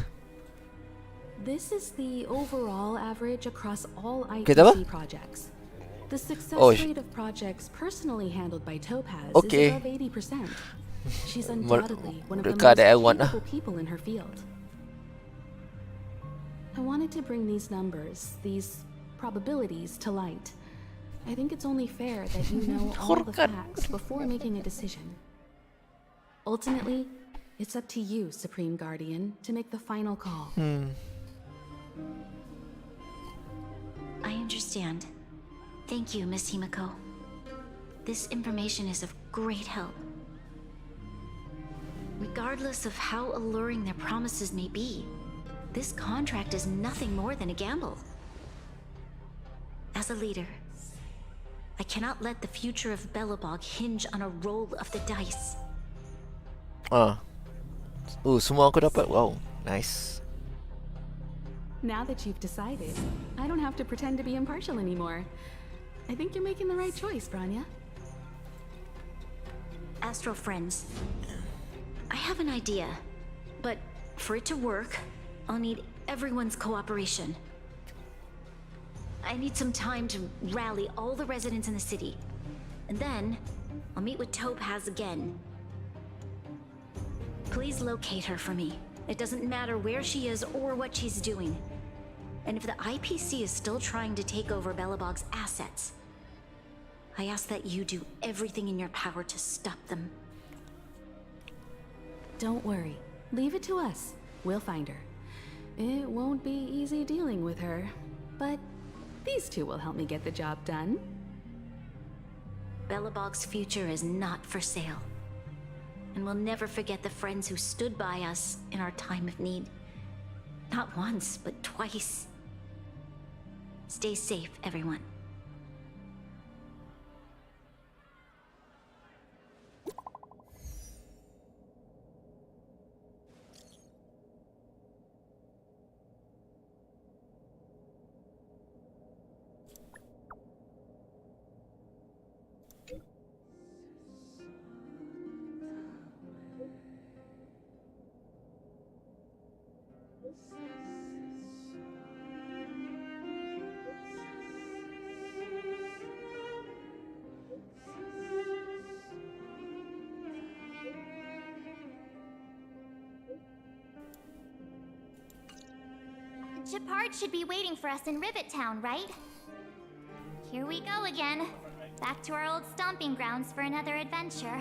This is the overall average across all Kita apa? IPC projects. The success Oh, rate of projects personally handled by Topaz Okay. is above 80%. She's undoubtedly one of the dekat most L1 lah. capable people in her field. I wanted to bring these numbers, these probabilities to light. I think it's only fair that you know all the facts before making a decision. Ultimately, it's up to you, Supreme Guardian, to make the final call. I understand. Thank you, Miss Himeko. This information is of great help. Regardless of how alluring their promises may be, this contract is nothing more than a gamble. As a leader, I cannot let the future of Belobog hinge on a roll of the dice. Semua aku dapat. Wow, nice. Now that you've decided, I don't have to pretend to be impartial anymore. I think you're making the right choice, Branya. Astral friends, I have an idea, but for it to work, I'll need everyone's cooperation. I need some time to rally all the residents in the city, and then I'll meet with Topaz again. Please locate her for me. It doesn't matter where she is or what she's doing. And if the IPC is still trying to take over Belobog's assets, I ask that you do everything in your power to stop them. Don't worry. Leave it to us. We'll find her. It won't be easy dealing with her, but these two will help me get the job done. Belobog's future is not for sale. And we'll never forget the friends who stood by us in our time of need. Not once, but twice. Stay safe, everyone. Shepard should be waiting for us in Rivet Town, right? Here we go again. Back to our old stomping grounds for another adventure.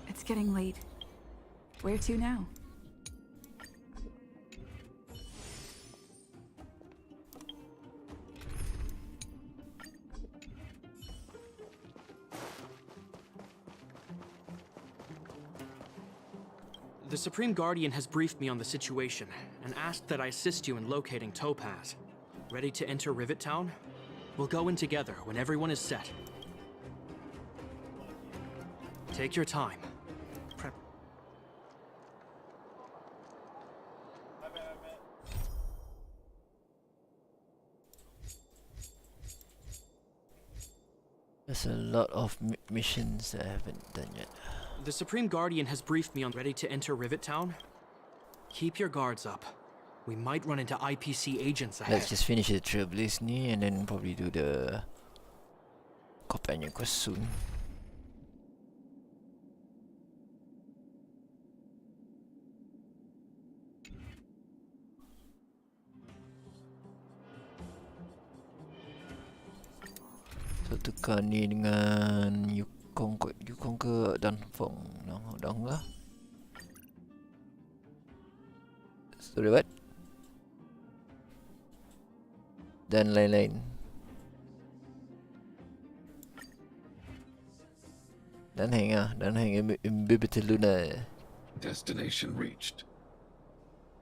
It's getting late. Where to now? The Supreme Guardian has briefed me on the situation and asked that I assist you in locating Topaz. Ready to enter Rivet Town? We'll go in together when everyone is set. Take your time. Prep. There's a lot of missions that I haven't done yet. The Supreme Guardian has briefed me on ready to enter Rivet Town. Keep your guards up. We might run into IPC agents ahead. Let's just finish the Trailblaze ni and then probably do the companion quest soon. So tukar ni dengan Yukong ke Danfeng. Dang lah. Sorry what? Dan lain-lain. Dan hang Imbibital Luna. Destination reached.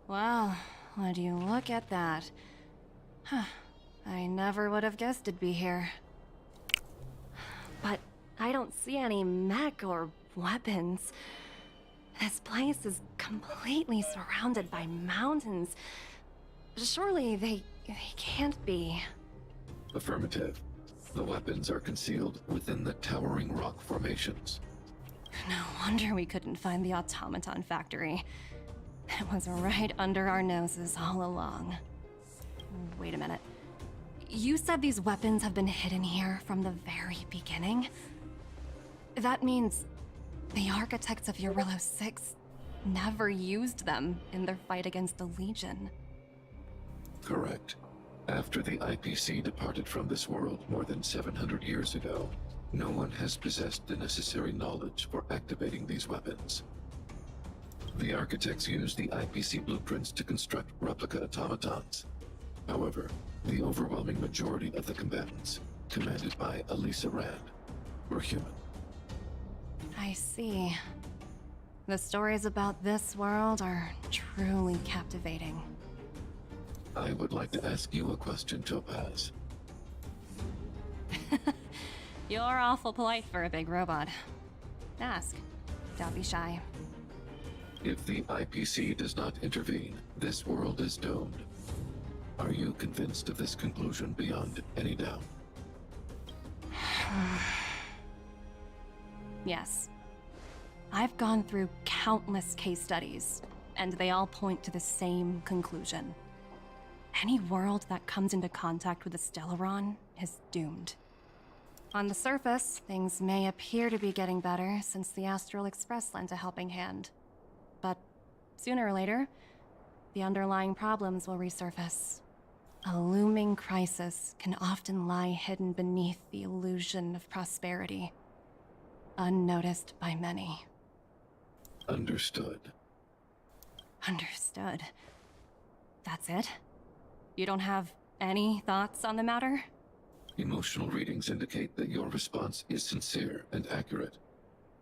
Wow, would you look at that? Huh. I never would have guessed it'd be here. But I don't see any mech or weapons. This place is completely surrounded by mountains. Surely they can't be. Affirmative. The weapons are concealed within the towering rock formations. No wonder we couldn't find the automaton factory. It was right under our noses all along. Wait a minute. You said these weapons have been hidden here from the very beginning? That means the architects of Eurillo 6 never used them in their fight against the Legion. Correct. After the IPC departed from this world more than 700 years ago, no one has possessed the necessary knowledge for activating these weapons. The architects used the IPC blueprints to construct replica automatons. However, the overwhelming majority of the combatants, commanded by Elisa Rand, were human. I see. The stories about this world are truly captivating. I would like to ask you a question, Topaz. You're awful polite for a big robot. Ask. Don't be shy. If the IPC does not intervene, this world is doomed. Are you convinced of this conclusion beyond any doubt? Yes. I've gone through countless case studies, and they all point to the same conclusion. Any world that comes into contact with the Stellaron is doomed. On the surface, things may appear to be getting better since the Astral Express lent a helping hand. But sooner or later, the underlying problems will resurface. A looming crisis can often lie hidden beneath the illusion of prosperity, unnoticed by many. Understood. Understood. That's it? You don't have any thoughts on the matter? Emotional readings indicate that your response is sincere and accurate.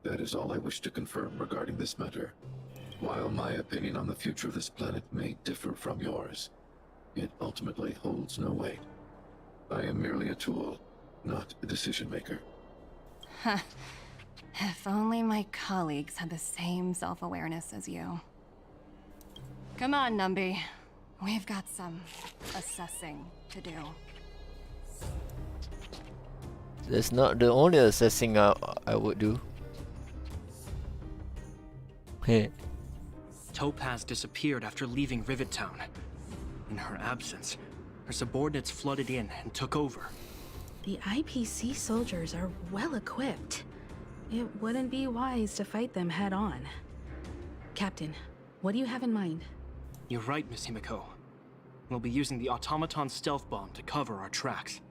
That is all I wish to confirm regarding this matter. While my opinion on the future of this planet may differ from yours, it ultimately holds no weight. I am merely a tool, not a decision maker. Huh. If only my colleagues had the same self-awareness as you. Come on, Numby. We've got some assessing to do. That's not the only assessing I would do. Hey. Topaz disappeared after leaving Rivet Town. In her absence, her subordinates flooded in and took over. The IPC soldiers are well equipped. It wouldn't be wise to fight them head on. Captain, what do you have in mind? You're right, Miss Himiko. We'll be using the automaton stealth bomb to cover our tracks.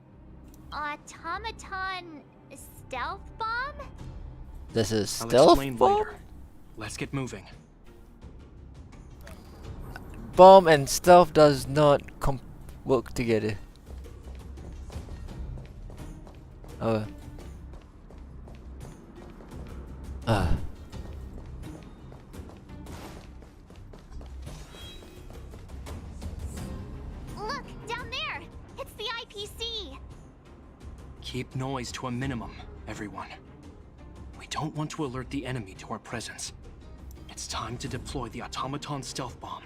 Automaton stealth bomb? This is I'll stealth explain bomb? later. Let's get moving. Bomb and stealth does not work together. Look, down there! It's the IPC! Keep noise to a minimum, everyone. We don't want to alert the enemy to our presence. It's time to deploy the automaton stealth bomb.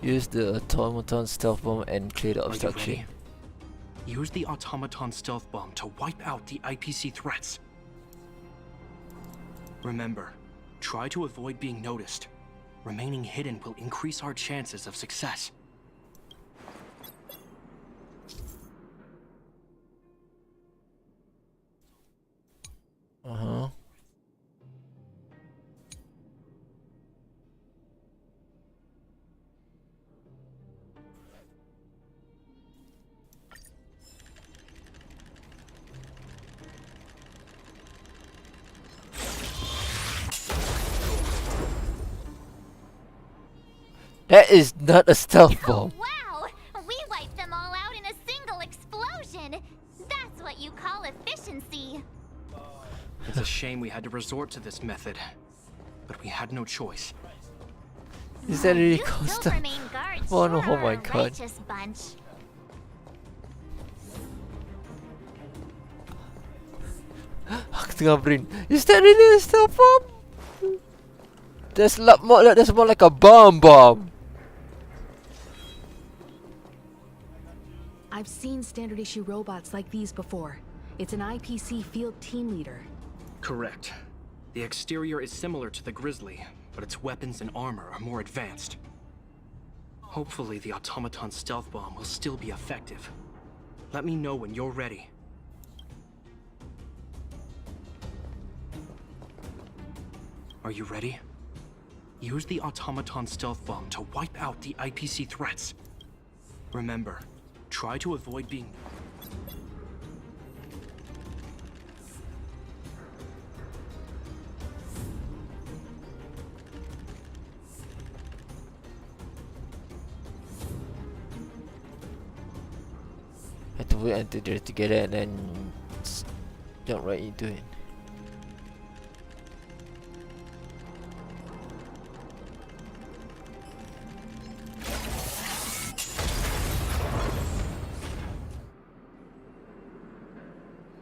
Use the automaton stealth bomb and clear the Are you obstruction. ready? Use the automaton stealth bomb to wipe out the IPC threats. Remember, try to avoid being noticed. Remaining hidden will increase our chances of success. Uh-huh. That is not a stealth bomb. Wow! We wiped them all out in a single explosion! That's what you call efficiency! It's a shame we had to resort to this method, but we had no choice. Is that really You cost still remain guards. Oh no, Sure oh my are a god. righteous bunch. Aku tengah brain. Is that really a stealth bomb? That's more like a bomb. I've seen standard issue robots like these before. It's an IPC field team leader. Correct. The exterior is similar to the Grizzly, but its weapons and armor are more advanced. Hopefully the automaton stealth bomb will still be effective. Let me know when you're ready. Are you ready? Use the automaton stealth bomb to wipe out the IPC threats. Remember, try to avoid being... Have to wait until they're together and then jump right into it.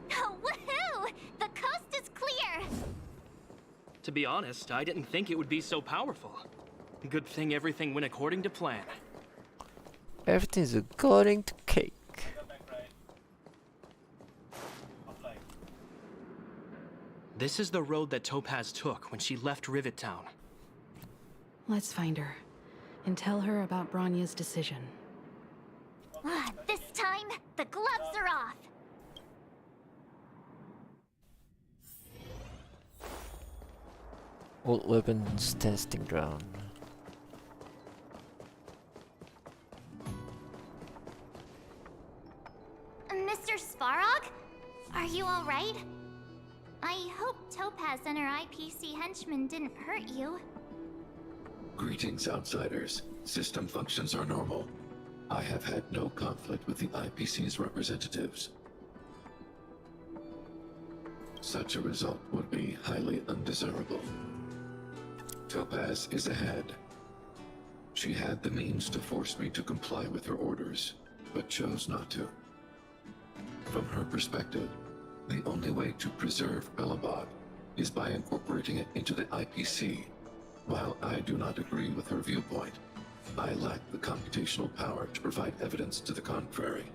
Woohoo! The coast is clear! To be honest, I didn't think it would be so powerful. Good thing everything went according to plan. Everything's according to cake. This is the road that Topaz took when she left Rivet Town. Let's find her and tell her about Bronya's decision. This time, the gloves are off. Old weapons testing ground. Mr. Svarog? Are you alright? I hope Topaz and her IPC henchmen didn't hurt you. Greetings, outsiders. System functions are normal. I have had no conflict with the IPC's representatives. Such a result would be highly undesirable. Topaz is ahead. She had the means to force me to comply with her orders, but chose not to. From her perspective, the only way to preserve Belobog is by incorporating it into the IPC. While I do not agree with her viewpoint, I lack the computational power to provide evidence to the contrary.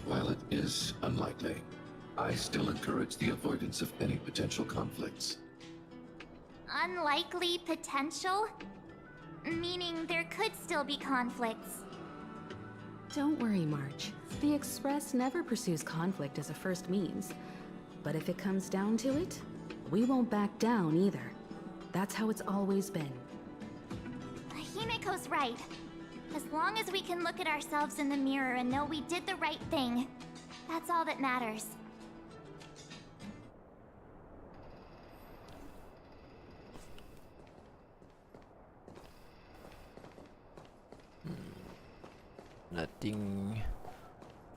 While it is unlikely, I still encourage the avoidance of any potential conflicts. Unlikely potential? Meaning there could still be conflicts. Don't worry, March. The Express never pursues conflict as a first means. But if it comes down to it, we won't back down either. That's how it's always been. Himiko's right. As long as we can look at ourselves in the mirror and know we did the right thing, that's all that matters. Nothing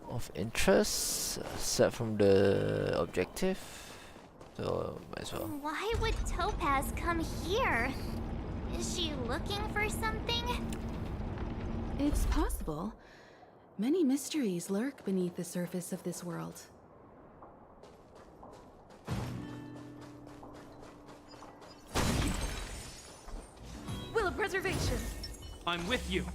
of interest except from the objective, so might as well. Why would Topaz come here? Is she looking for something? It's possible. Many mysteries lurk beneath the surface of this world. Will of preservation. I'm with you.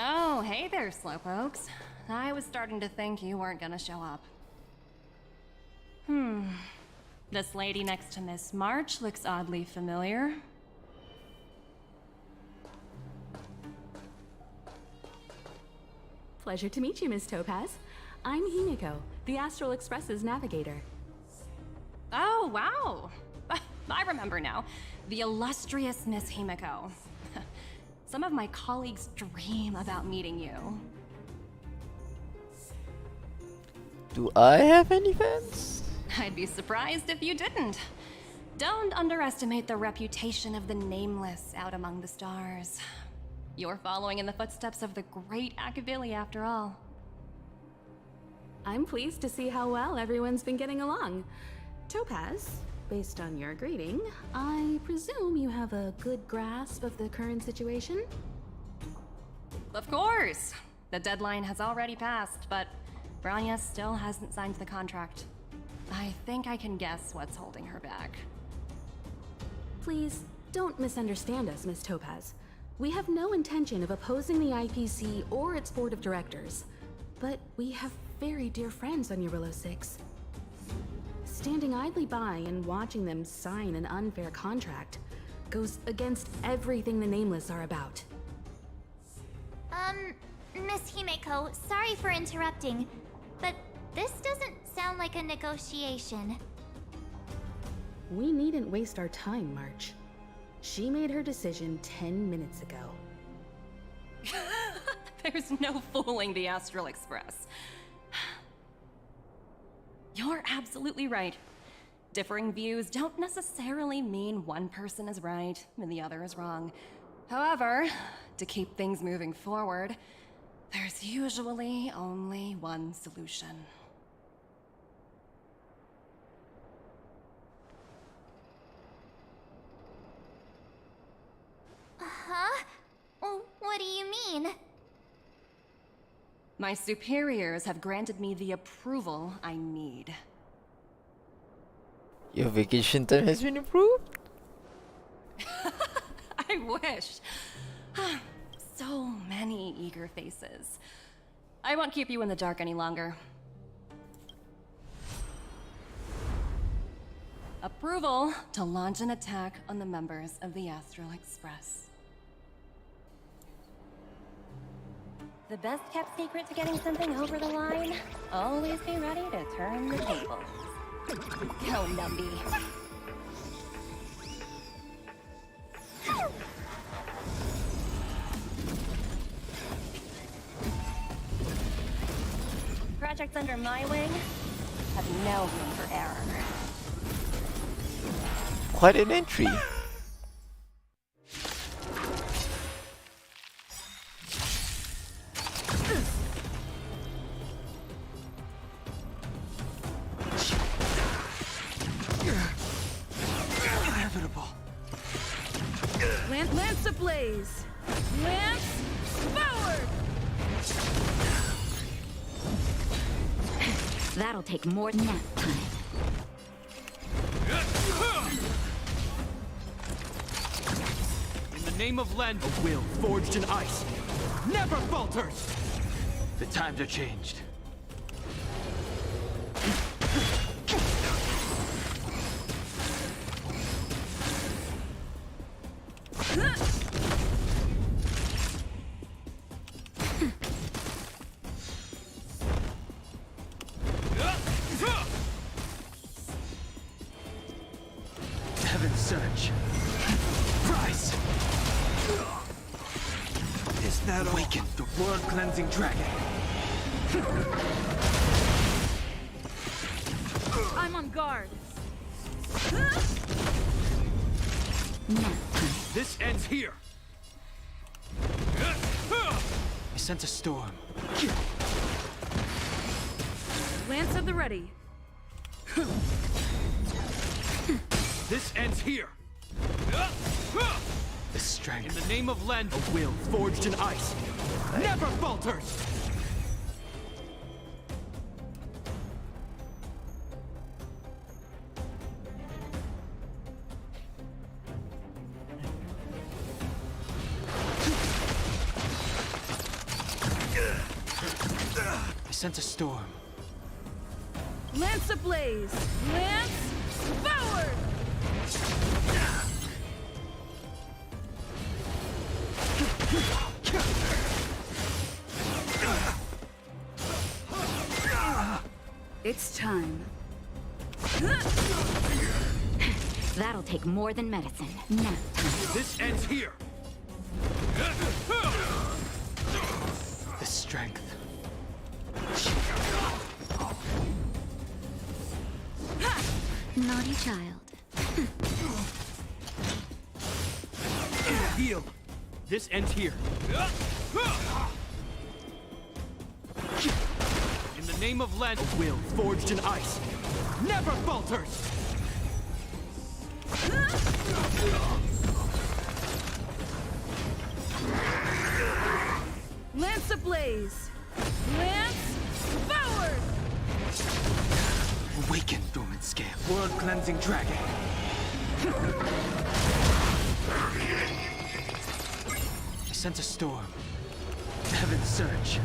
Oh, hey there, Slowpokes. I was starting to think you weren't gonna show up. This lady next to Miss March looks oddly familiar. Pleasure to meet you, Miss Topaz. I'm Himiko, the Astral Express's navigator. Oh, wow. I remember now. The illustrious Miss Himiko. Some of my colleagues dream about meeting you. Do I have any fans? I'd be surprised if you didn't. Don't underestimate the reputation of the Nameless out among the stars. You're following in the footsteps of the great Akavili, after all. I'm pleased to see how well everyone's been getting along. Topaz, based on your greeting, I presume you have a good grasp of the current situation? Of course! The deadline has already passed, but Bronya still hasn't signed the contract. I think I can guess what's holding her back. Please, don't misunderstand us, Miss Topaz. We have no intention of opposing the IPC or its board of directors, but we have very dear friends on Eurillo 6. Standing idly by and watching them sign an unfair contract goes against everything the Nameless are about. Miss Himeko, sorry for interrupting, but this doesn't sound like a negotiation. We needn't waste our time, March. She made her decision 10 minutes ago. There's no fooling the Astral Express. You're absolutely right. Differing views don't necessarily mean one person is right and the other is wrong. However, to keep things moving forward, there's usually only one solution. Huh? What do you mean? My superiors have granted me the approval I need. Your vacation time has been approved? I wish. So many eager faces. I won't keep you in the dark any longer. Approval to launch an attack on the members of the Astral Express. The best kept secret to getting something over the line? Always be ready to turn the tables. Go, Numby. Projects under my wing have no room for error. Quite an entry. Inevitable. Lance ablaze! Lance forward! That'll take more than that time. In the name of Len, a will forged in ice never falters! The times are changed. Heaven's Surge. Rise! Is that all? Awaken the world-cleansing dragon. I'm on guard. This ends here. I sense a storm. Lance at the ready. This ends here. The strength. In the name of Len, a will forged in ice never falters. I sense a storm. Lance ablaze! Lance forward! It's time. That'll take more than medicine. Now. This ends here. The strength. Naughty child. Heal. This ends here. In the name of Len, a will forged in ice never falters. Lance ablaze! Lance forward! Awaken, dormant scale. World-cleansing dragon. I sense a storm. Heaven's Surge.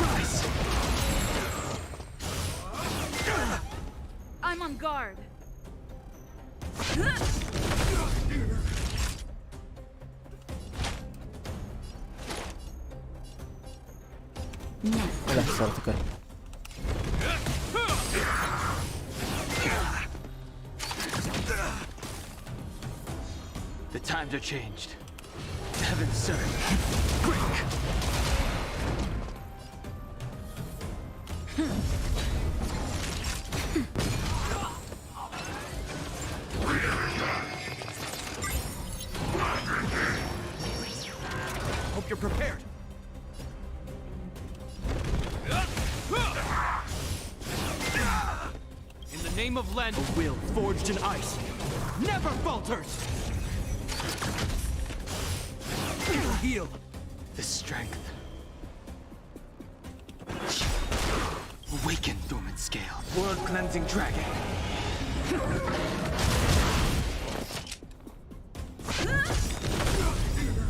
Rise! I'm on guard. Alah, salah tekan. The times are changed. Heaven's Surge. Break! Hope you're prepared. In the name of Len, a will forged in ice never falters. Heal. The strength. Awaken, dormant scale. World-cleansing dragon.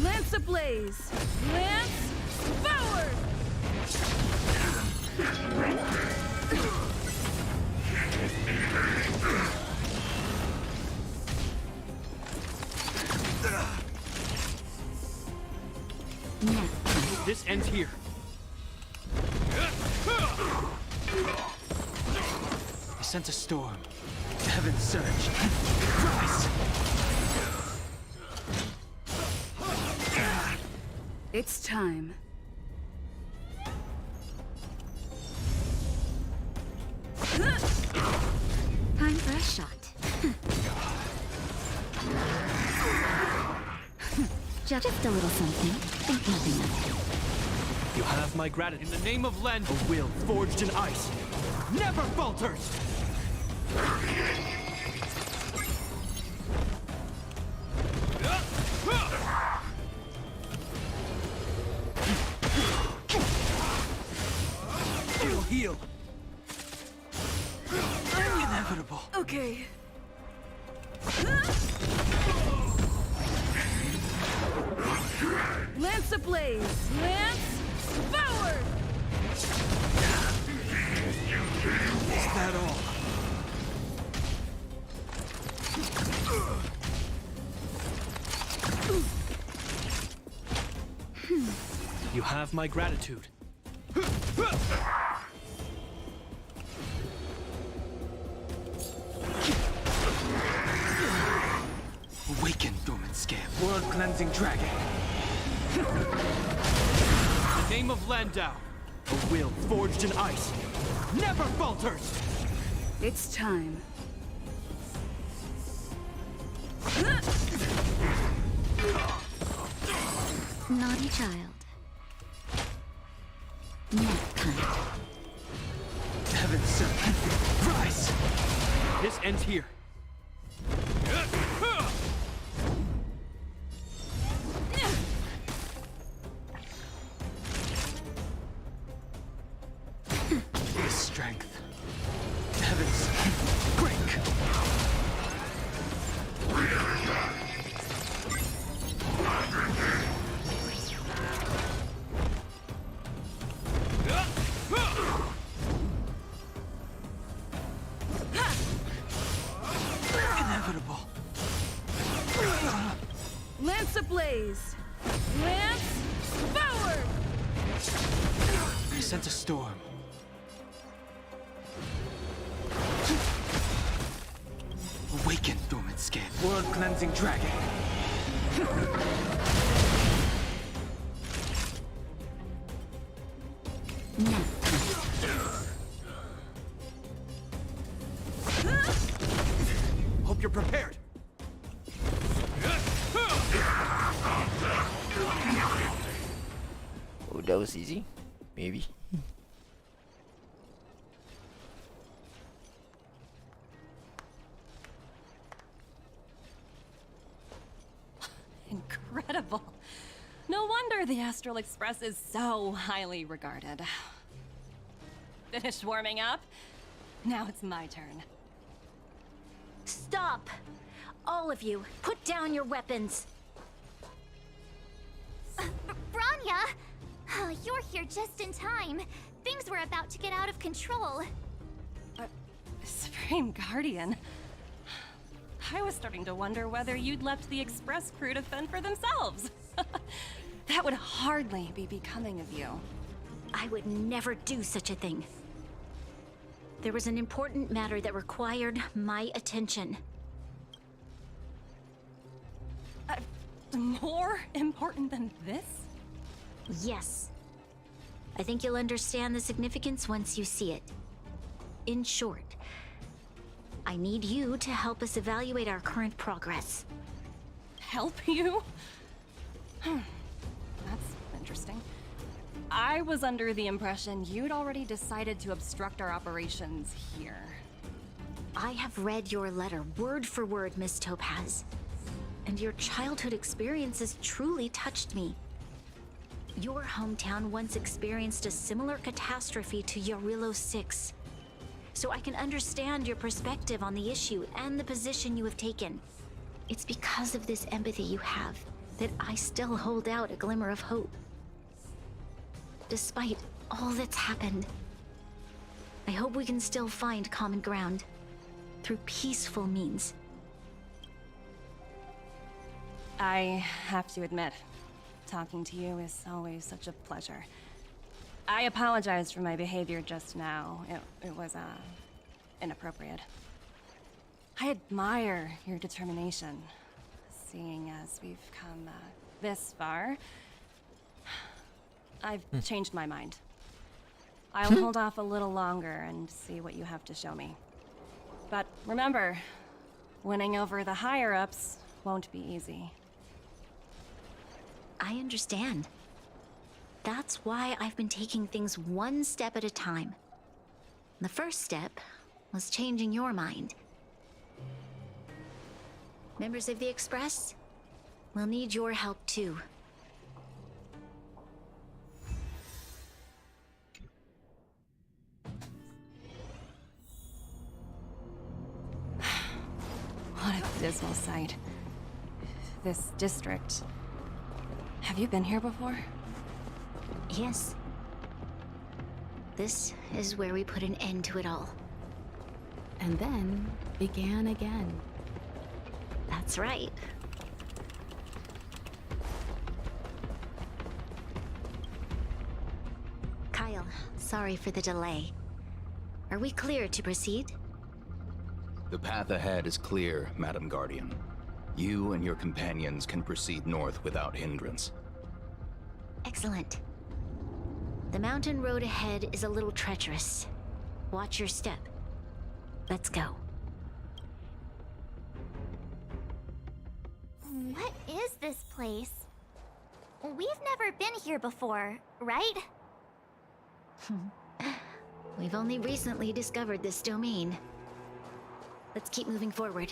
Lance ablaze! Lance forward! This ends here. I sense a storm. Heaven surge. Rise! It's time. Time for a shot. Just a little something. Think nothing of it. You have my gratitude. In the name of Len, a will forged in ice never falters! It'll heal. Inevitable. Okay. Lance ablaze! Lance forward! Is that all? You have my gratitude. Awaken, dormant scab. World-cleansing dragon. In the name of Landau, a will forged in ice never falters! It's time. Naughty child. Nap time. Heaven sent. Rise! This ends here. This strength. Heavens break. Inevitable. Lance ablaze! Lance forward! I sense a storm. Awaken, dormant scab. World-cleansing dragon. Nap Hope you're prepared. Oh, that was easy. Maybe. Incredible. No wonder the Astral Express is so highly regarded. Finished warming up? Now it's my turn. Stop! All of you, put down your weapons. Branya! You're here just in time. Things were about to get out of control. Supreme Guardian. I was starting to wonder whether you'd left the Express crew to fend for themselves. That would hardly be becoming of you. I would never do such a thing. There was an important matter that required my attention. More important than this? Yes. I think you'll understand the significance once you see it. In short, I need you to help us evaluate our current progress. Help you? That's interesting. I was under the impression you'd already decided to obstruct our operations here. I have read your letter word for word, Miss Topaz. And your childhood experiences truly touched me. Your hometown once experienced a similar catastrophe to Yarillo 6. So I can understand your perspective on the issue and the position you have taken. It's because of this empathy you have that I still hold out a glimmer of hope. Despite all that's happened, I hope we can still find common ground through peaceful means. I have to admit, talking to you is always such a pleasure. I apologize for my behavior just now. It was, inappropriate. I admire your determination, seeing as we've come, this far. I've changed my mind. I'll hold off a little longer and see what you have to show me. But remember, winning over the higher-ups won't be easy. I understand. That's why I've been taking things one step at a time. The first step was changing your mind. Members of the Express, we'll need your help too. What a dismal sight. This district. Have you been here before? Yes. This is where we put an end to it all. And then began again. That's right. Kyle, sorry for the delay. Are we clear to proceed? The path ahead is clear, Madam Guardian. You and your companions can proceed north without hindrance. Excellent. The mountain road ahead is a little treacherous. Watch your step. Let's go. What is this place? We've never been here before, right? We've only recently discovered this domain. Let's keep moving forward.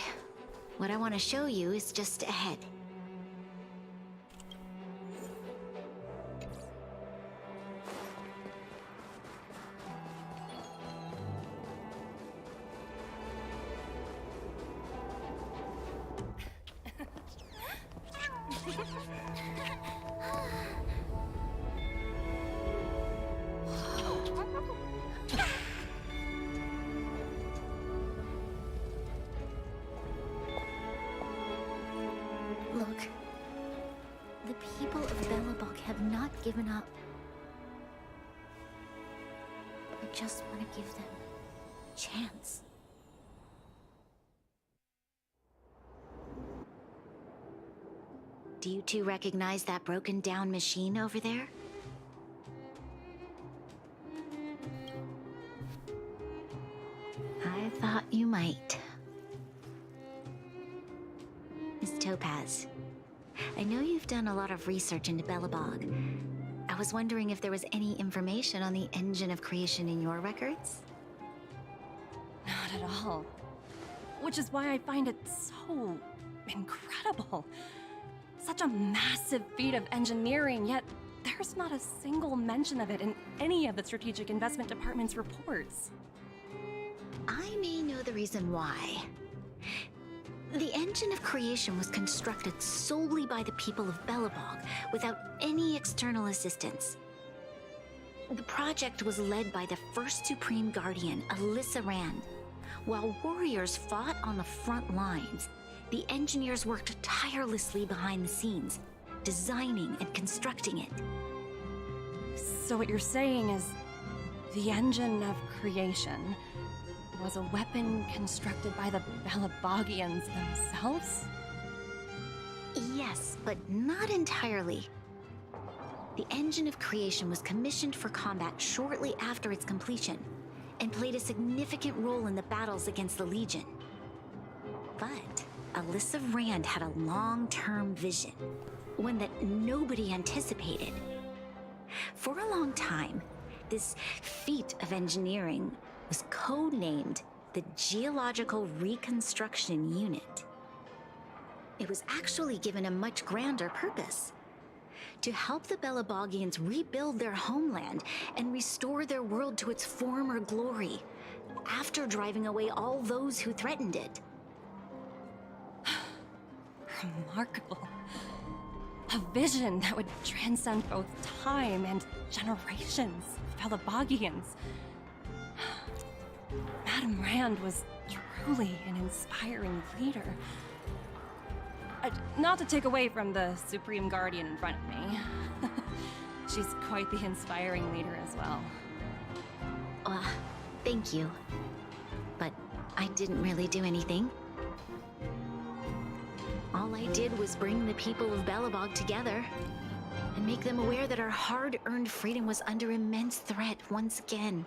What I want to show you is just ahead. Look, the people of Belobog have not given up. I just want to give them a chance. Do you two recognize that broken down machine over there? I thought you might. Miss Topaz, I know you've done a lot of research into Belobog. I was wondering if there was any information on the engine of creation in your records? Not at all. Which is why I find it so incredible. Such a massive feat of engineering, yet there's not a single mention of it in any of the Strategic Investment Department's reports. I may know the reason why. The engine of creation was constructed solely by the people of Belobog, without any external assistance. The project was led by the first Supreme Guardian, Alyssa Rand. While warriors fought on the front lines, the engineers worked tirelessly behind the scenes, designing and constructing it. So what you're saying is, the engine of creation was a weapon constructed by the Belabogians themselves? Yes, but not entirely. The engine of creation was commissioned for combat shortly after its completion, and played a significant role in the battles against the Legion. But Alyssa Rand had a long-term vision, one that nobody anticipated. For a long time, this feat of engineering was codenamed the Geological Reconstruction Unit. It was actually given a much grander purpose: to help the Belabogians rebuild their homeland and restore their world to its former glory, after driving away all those who threatened it. Remarkable. A vision that would transcend both time and generations of Belabogians. Madame Rand was truly an inspiring leader. Not to take away from the Supreme Guardian in front of me. She's quite the inspiring leader as well. Thank you. But I didn't really do anything. All I did was bring the people of Belobog together and make them aware that our hard-earned freedom was under immense threat once again.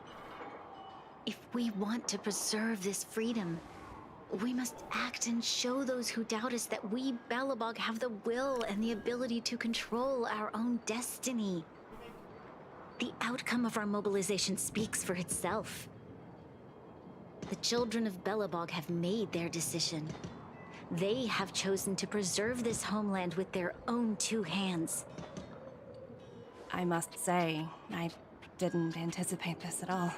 If we want to preserve this freedom, we must act and show those who doubt us that we, Belobog, have the will and the ability to control our own destiny. The outcome of our mobilization speaks for itself. The children of Belobog have made their decision. They have chosen to preserve this homeland with their own two hands. I must say, I didn't anticipate this at all.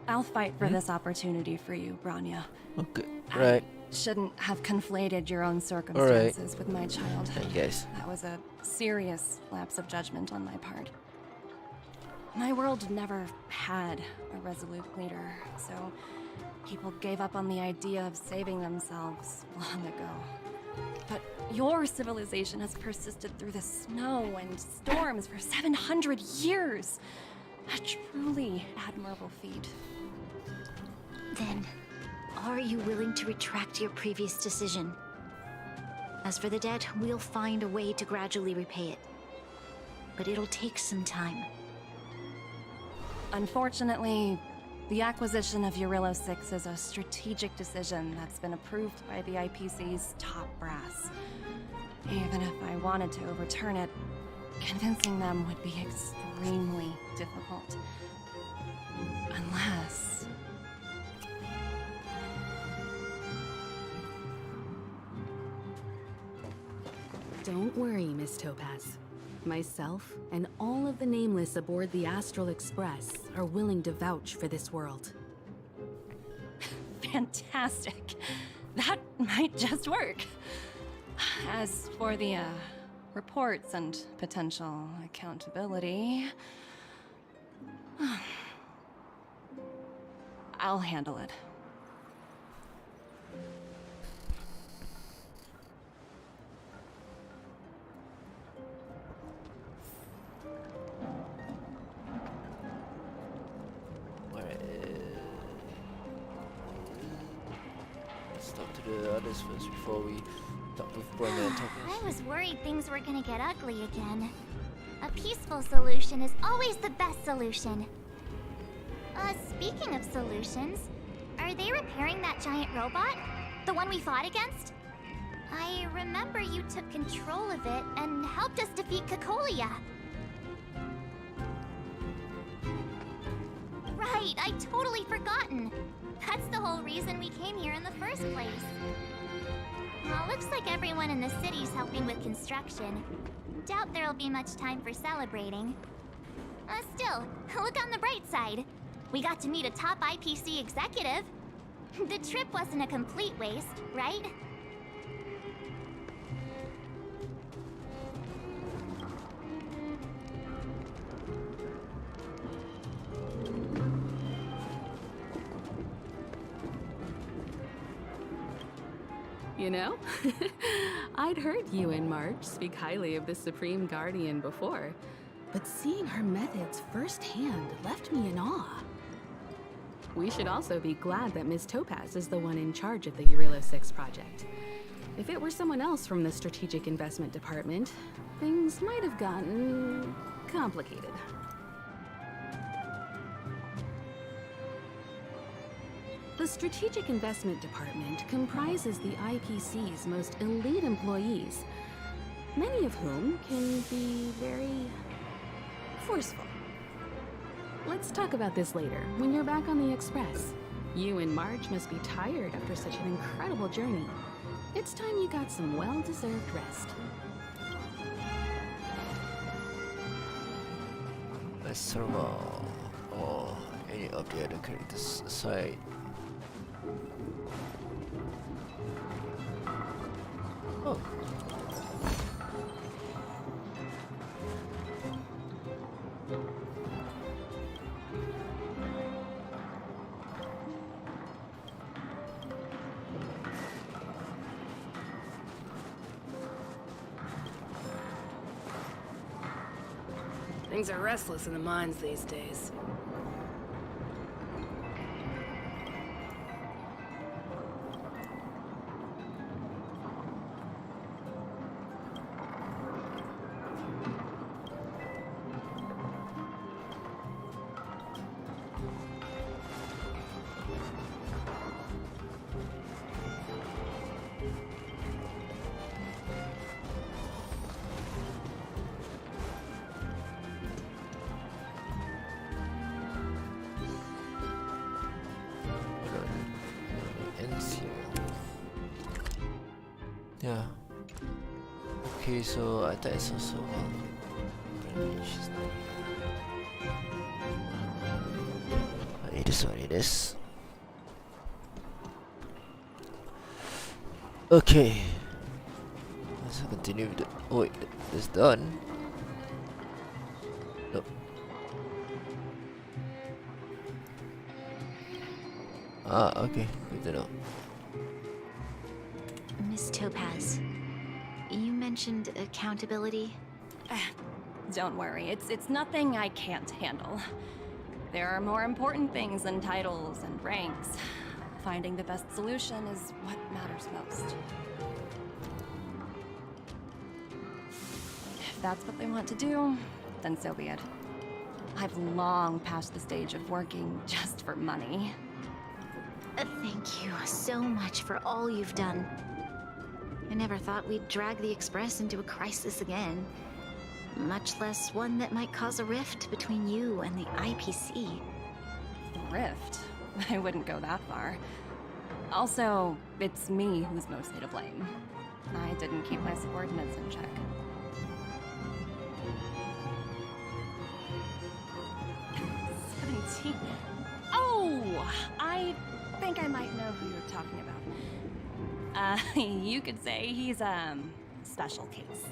I'll fight for this opportunity for you, Branya. Okay, right. I shouldn't have conflated your own circumstances with my child. Hey, guys. That was a serious lapse of judgment on my part. My world never had a resolute leader, so people gave up on the idea of saving themselves long ago. But your civilization has persisted through the snow and storms for 700 years. A truly admirable feat. Then, are you willing to retract your previous decision? As for the debt, we'll find a way to gradually repay it. But it'll take some time. Unfortunately, the acquisition of Eurillo 6 is a strategic decision that's been approved by the IPC's top brass. Even if I wanted to overturn it, convincing them would be extremely difficult. Unless... Don't worry, Miss Topaz. Myself and all of the Nameless aboard the Astral Express are willing to vouch for this world. Fantastic. That might just work. As for the, reports and potential accountability... I'll handle it. Let's talk to the others first before we talk with Brenda and Topaz. I was worried things were gonna get ugly again. A peaceful solution is always the best solution. Speaking of solutions, are they repairing that giant robot? The one we fought against? I remember you took control of it and helped us defeat Cocolia. Right, I'd totally forgotten. That's the whole reason we came here in the first place. Well, looks like everyone in the city's helping with construction. Doubt there'll be much time for celebrating. Still, look on the bright side. We got to meet a top IPC executive. The trip wasn't a complete waste, right? You know, I'd heard you and March speak highly of the Supreme Guardian before, but seeing her methods firsthand left me in awe. We should also be glad that Ms. Topaz is the one in charge of the Eurillo 6 project. If it were someone else from the Strategic Investment Department, things might have gotten complicated. The Strategic Investment Department comprises the IPC's most elite employees, many of whom can be very forceful. Let's talk about this later, when you're back on the Express. You and Marge must be tired after such an incredible journey. It's time you got some well-deserved rest. Let's survive or any of the other characters aside. Oh. Things are restless in the mines these days. Ends here. Yeah. Okay, so I thought it's also it is what it is. Okay. Let's continue with the. Oh wait, it's done. Nope. Ah, okay. Good to know. Miss Topaz, you mentioned accountability. Don't worry, it's nothing I can't handle. There are more important things than titles and ranks. Finding the best solution is what matters most. If that's what they want to do, then so be it. I've long passed the stage of working just for money. Thank you so much for all you've done. I never thought we'd drag the Express into a crisis again. Much less one that might cause a rift between you and the IPC. Rift? I wouldn't go that far. Also, it's me who's mostly to blame. I didn't keep my subordinates in check. Oh! I think I might know who you're talking about. You could say he's a special case.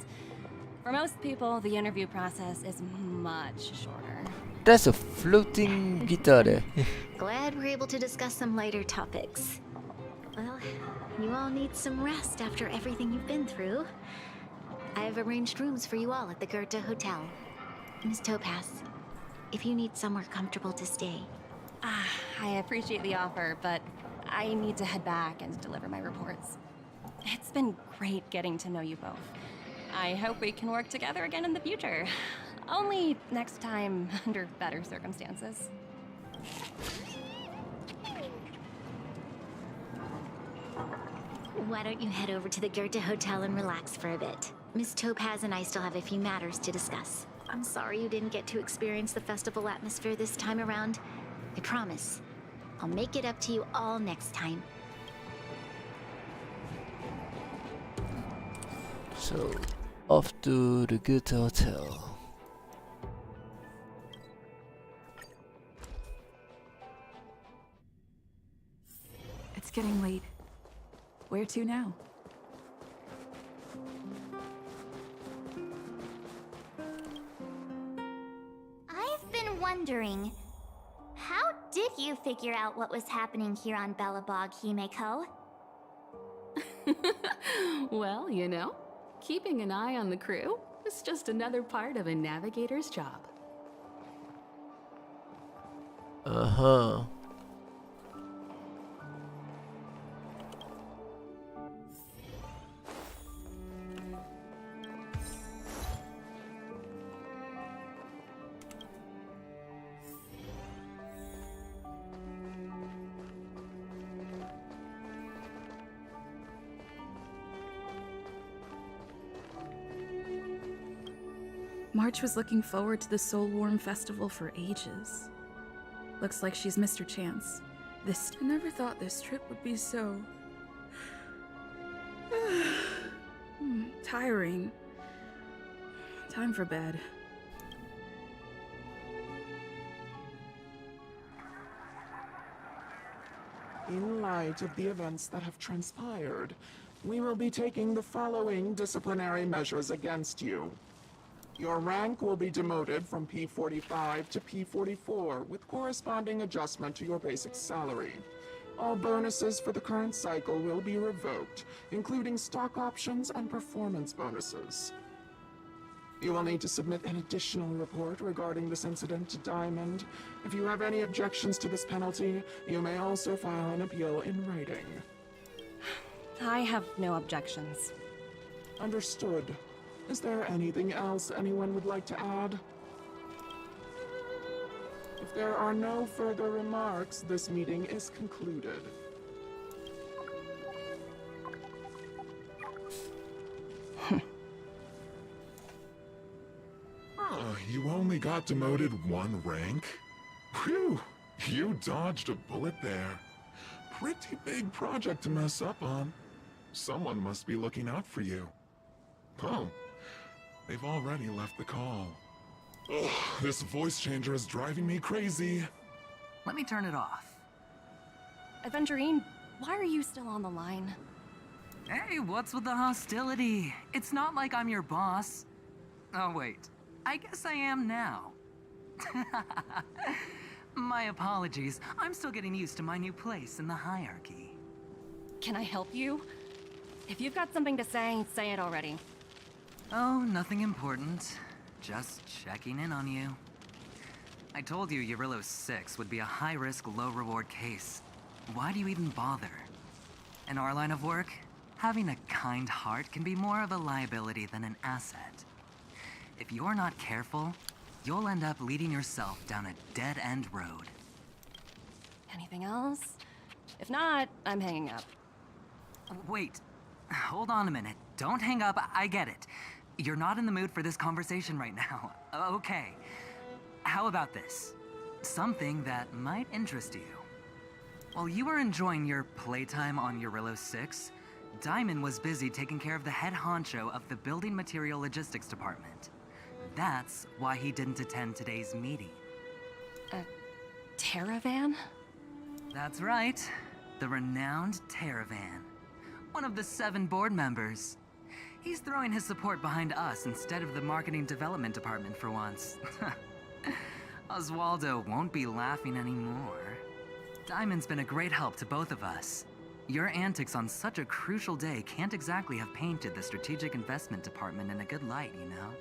For most people, the interview process is much shorter. That's a floating guitar there. Glad we're able to discuss some lighter topics. Well, you all need some rest after everything you've been through. I've arranged rooms for you all at the Goethe Hotel. Miss Topaz, if you need somewhere comfortable to stay. I appreciate the offer, but I need to head back and deliver my reports. It's been great getting to know you both. I hope we can work together again in the future. Only next time under better circumstances. Why don't you head over to the Goethe Hotel and relax for a bit? Miss Topaz and I still have a few matters to discuss. I'm sorry you didn't get to experience the festival atmosphere this time around. I promise. I'll make it up to you all next time. So, off to the Goethe Hotel. It's getting late. Where to now? I've been wondering, how did you figure out what was happening here on Belobog, Himeko? Well, you know, keeping an eye on the crew is just another part of a navigator's job. Uh-huh. March was looking forward to the Soulworm Festival for ages. Looks like she's missed her chance. I never thought this trip would be so... tiring. Time for bed. In light of the events that have transpired, we will be taking the following disciplinary measures against you. Your rank will be demoted from P45 to P44 with corresponding adjustment to your basic salary. All bonuses for the current cycle will be revoked, including stock options and performance bonuses. You will need to submit an additional report regarding this incident to Diamond. If you have any objections to this penalty, you may also file an appeal in writing. I have no objections. Understood. Is there anything else anyone would like to add? If there are no further remarks, this meeting is concluded. You only got demoted 1 rank? Whew, you dodged a bullet there. Pretty big project to mess up on. Someone must be looking out for you. Oh, they've already left the call. Ugh, this voice changer is driving me crazy. Let me turn it off. Aventurine, why are you still on the line? Hey, what's with the hostility? It's not like I'm your boss. Oh, wait. I guess I am now. My apologies. I'm still getting used to my new place in the hierarchy. Can I help you? If you've got something to say it already. Oh, nothing important. Just checking in on you. I told you Eurillo 6 would be a high-risk, low-reward case. Why do you even bother? In our line of work, having a kind heart can be more of a liability than an asset. If you're not careful, you'll end up leading yourself down a dead-end road. Anything else? If not, I'm hanging up. Wait, hold on a minute. Don't hang up, I get it. You're not in the mood for this conversation right now. Okay. How about this? Something that might interest you. While you were enjoying your playtime on Eurillo 6, Diamond was busy taking care of the head honcho of the Building Material Logistics Department. That's why he didn't attend today's meeting. A Terravan? That's right. The renowned Terravan. One of the 7 board members. He's throwing his support behind us instead of the Marketing Development Department for once. Oswaldo won't be laughing anymore. Diamond's been a great help to both of us. Your antics on such a crucial day can't exactly have painted the Strategic Investment Department in a good light, you know?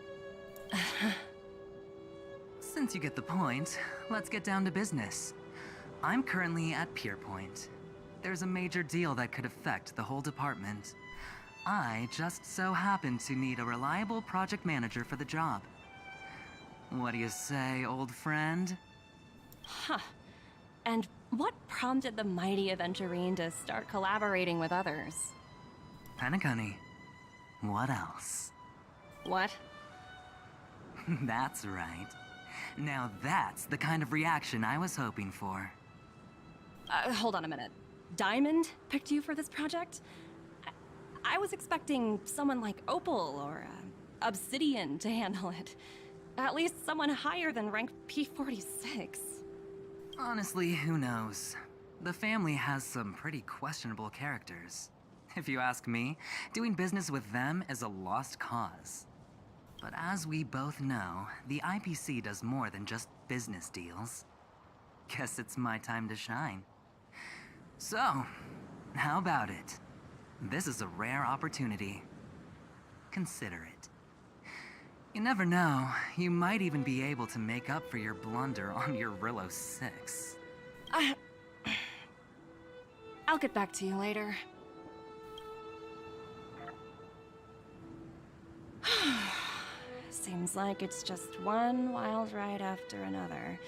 Since you get the point, let's get down to business. I'm currently at Pierpoint. There's a major deal that could affect the whole department. I just so happen to need a reliable project manager for the job. What do you say, old friend? Huh. And what prompted the mighty Aventurine to start collaborating with others? Penacony. What else? What? That's right. Now that's the kind of reaction I was hoping for. Hold on a minute. Diamond picked you for this project? I was expecting someone like Opal or Obsidian to handle it. At least someone higher than rank P46. Honestly, who knows? The family has some pretty questionable characters. If you ask me, doing business with them is a lost cause. But as we both know, the IPC does more than just business deals. Guess it's my time to shine. So, how about it? This is a rare opportunity. Consider it. You never know, you might even be able to make up for your blunder on your Eurillo 6. I'll get back to you later. Seems like it's just one wild ride after another.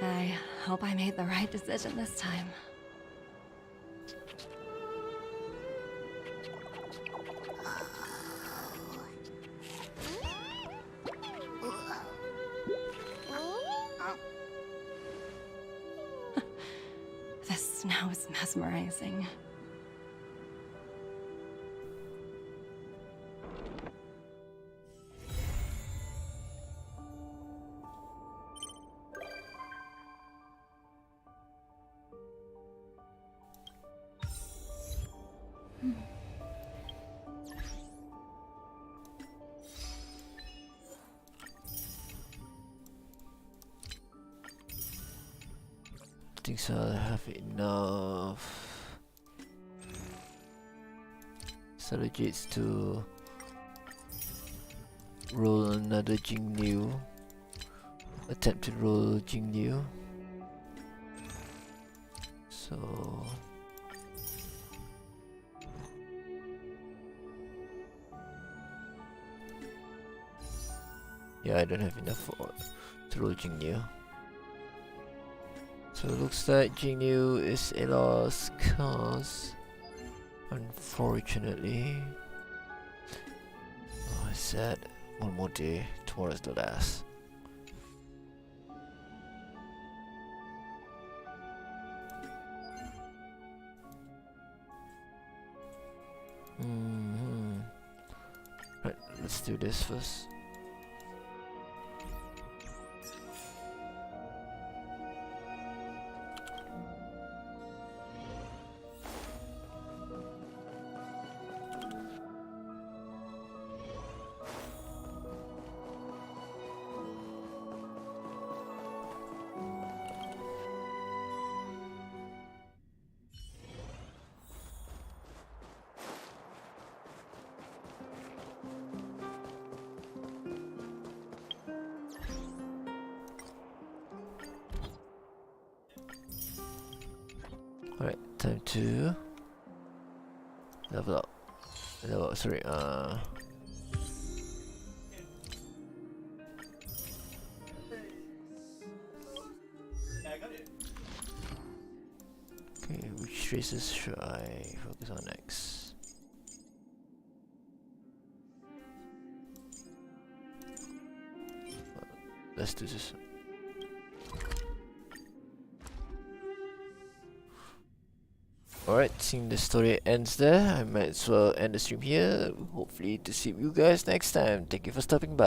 I hope I made the right decision this time. This snow is mesmerizing. think so. I have enough strategies to roll another Jingyu. Attempt to roll Jingyu. So yeah, I don't have enough for to roll Jingyu. So it looks like Jingyu is a lost cause, unfortunately. Oh, it's sad. One more day. Tomorrow's the last. Right, let's do this first. Alright, time to level up. Sorry, okay, which races should I focus on next? Let's do this. Alright, seeing the story ends there, I might as well end the stream here. Hopefully to see you guys next time. Thank you for stopping by.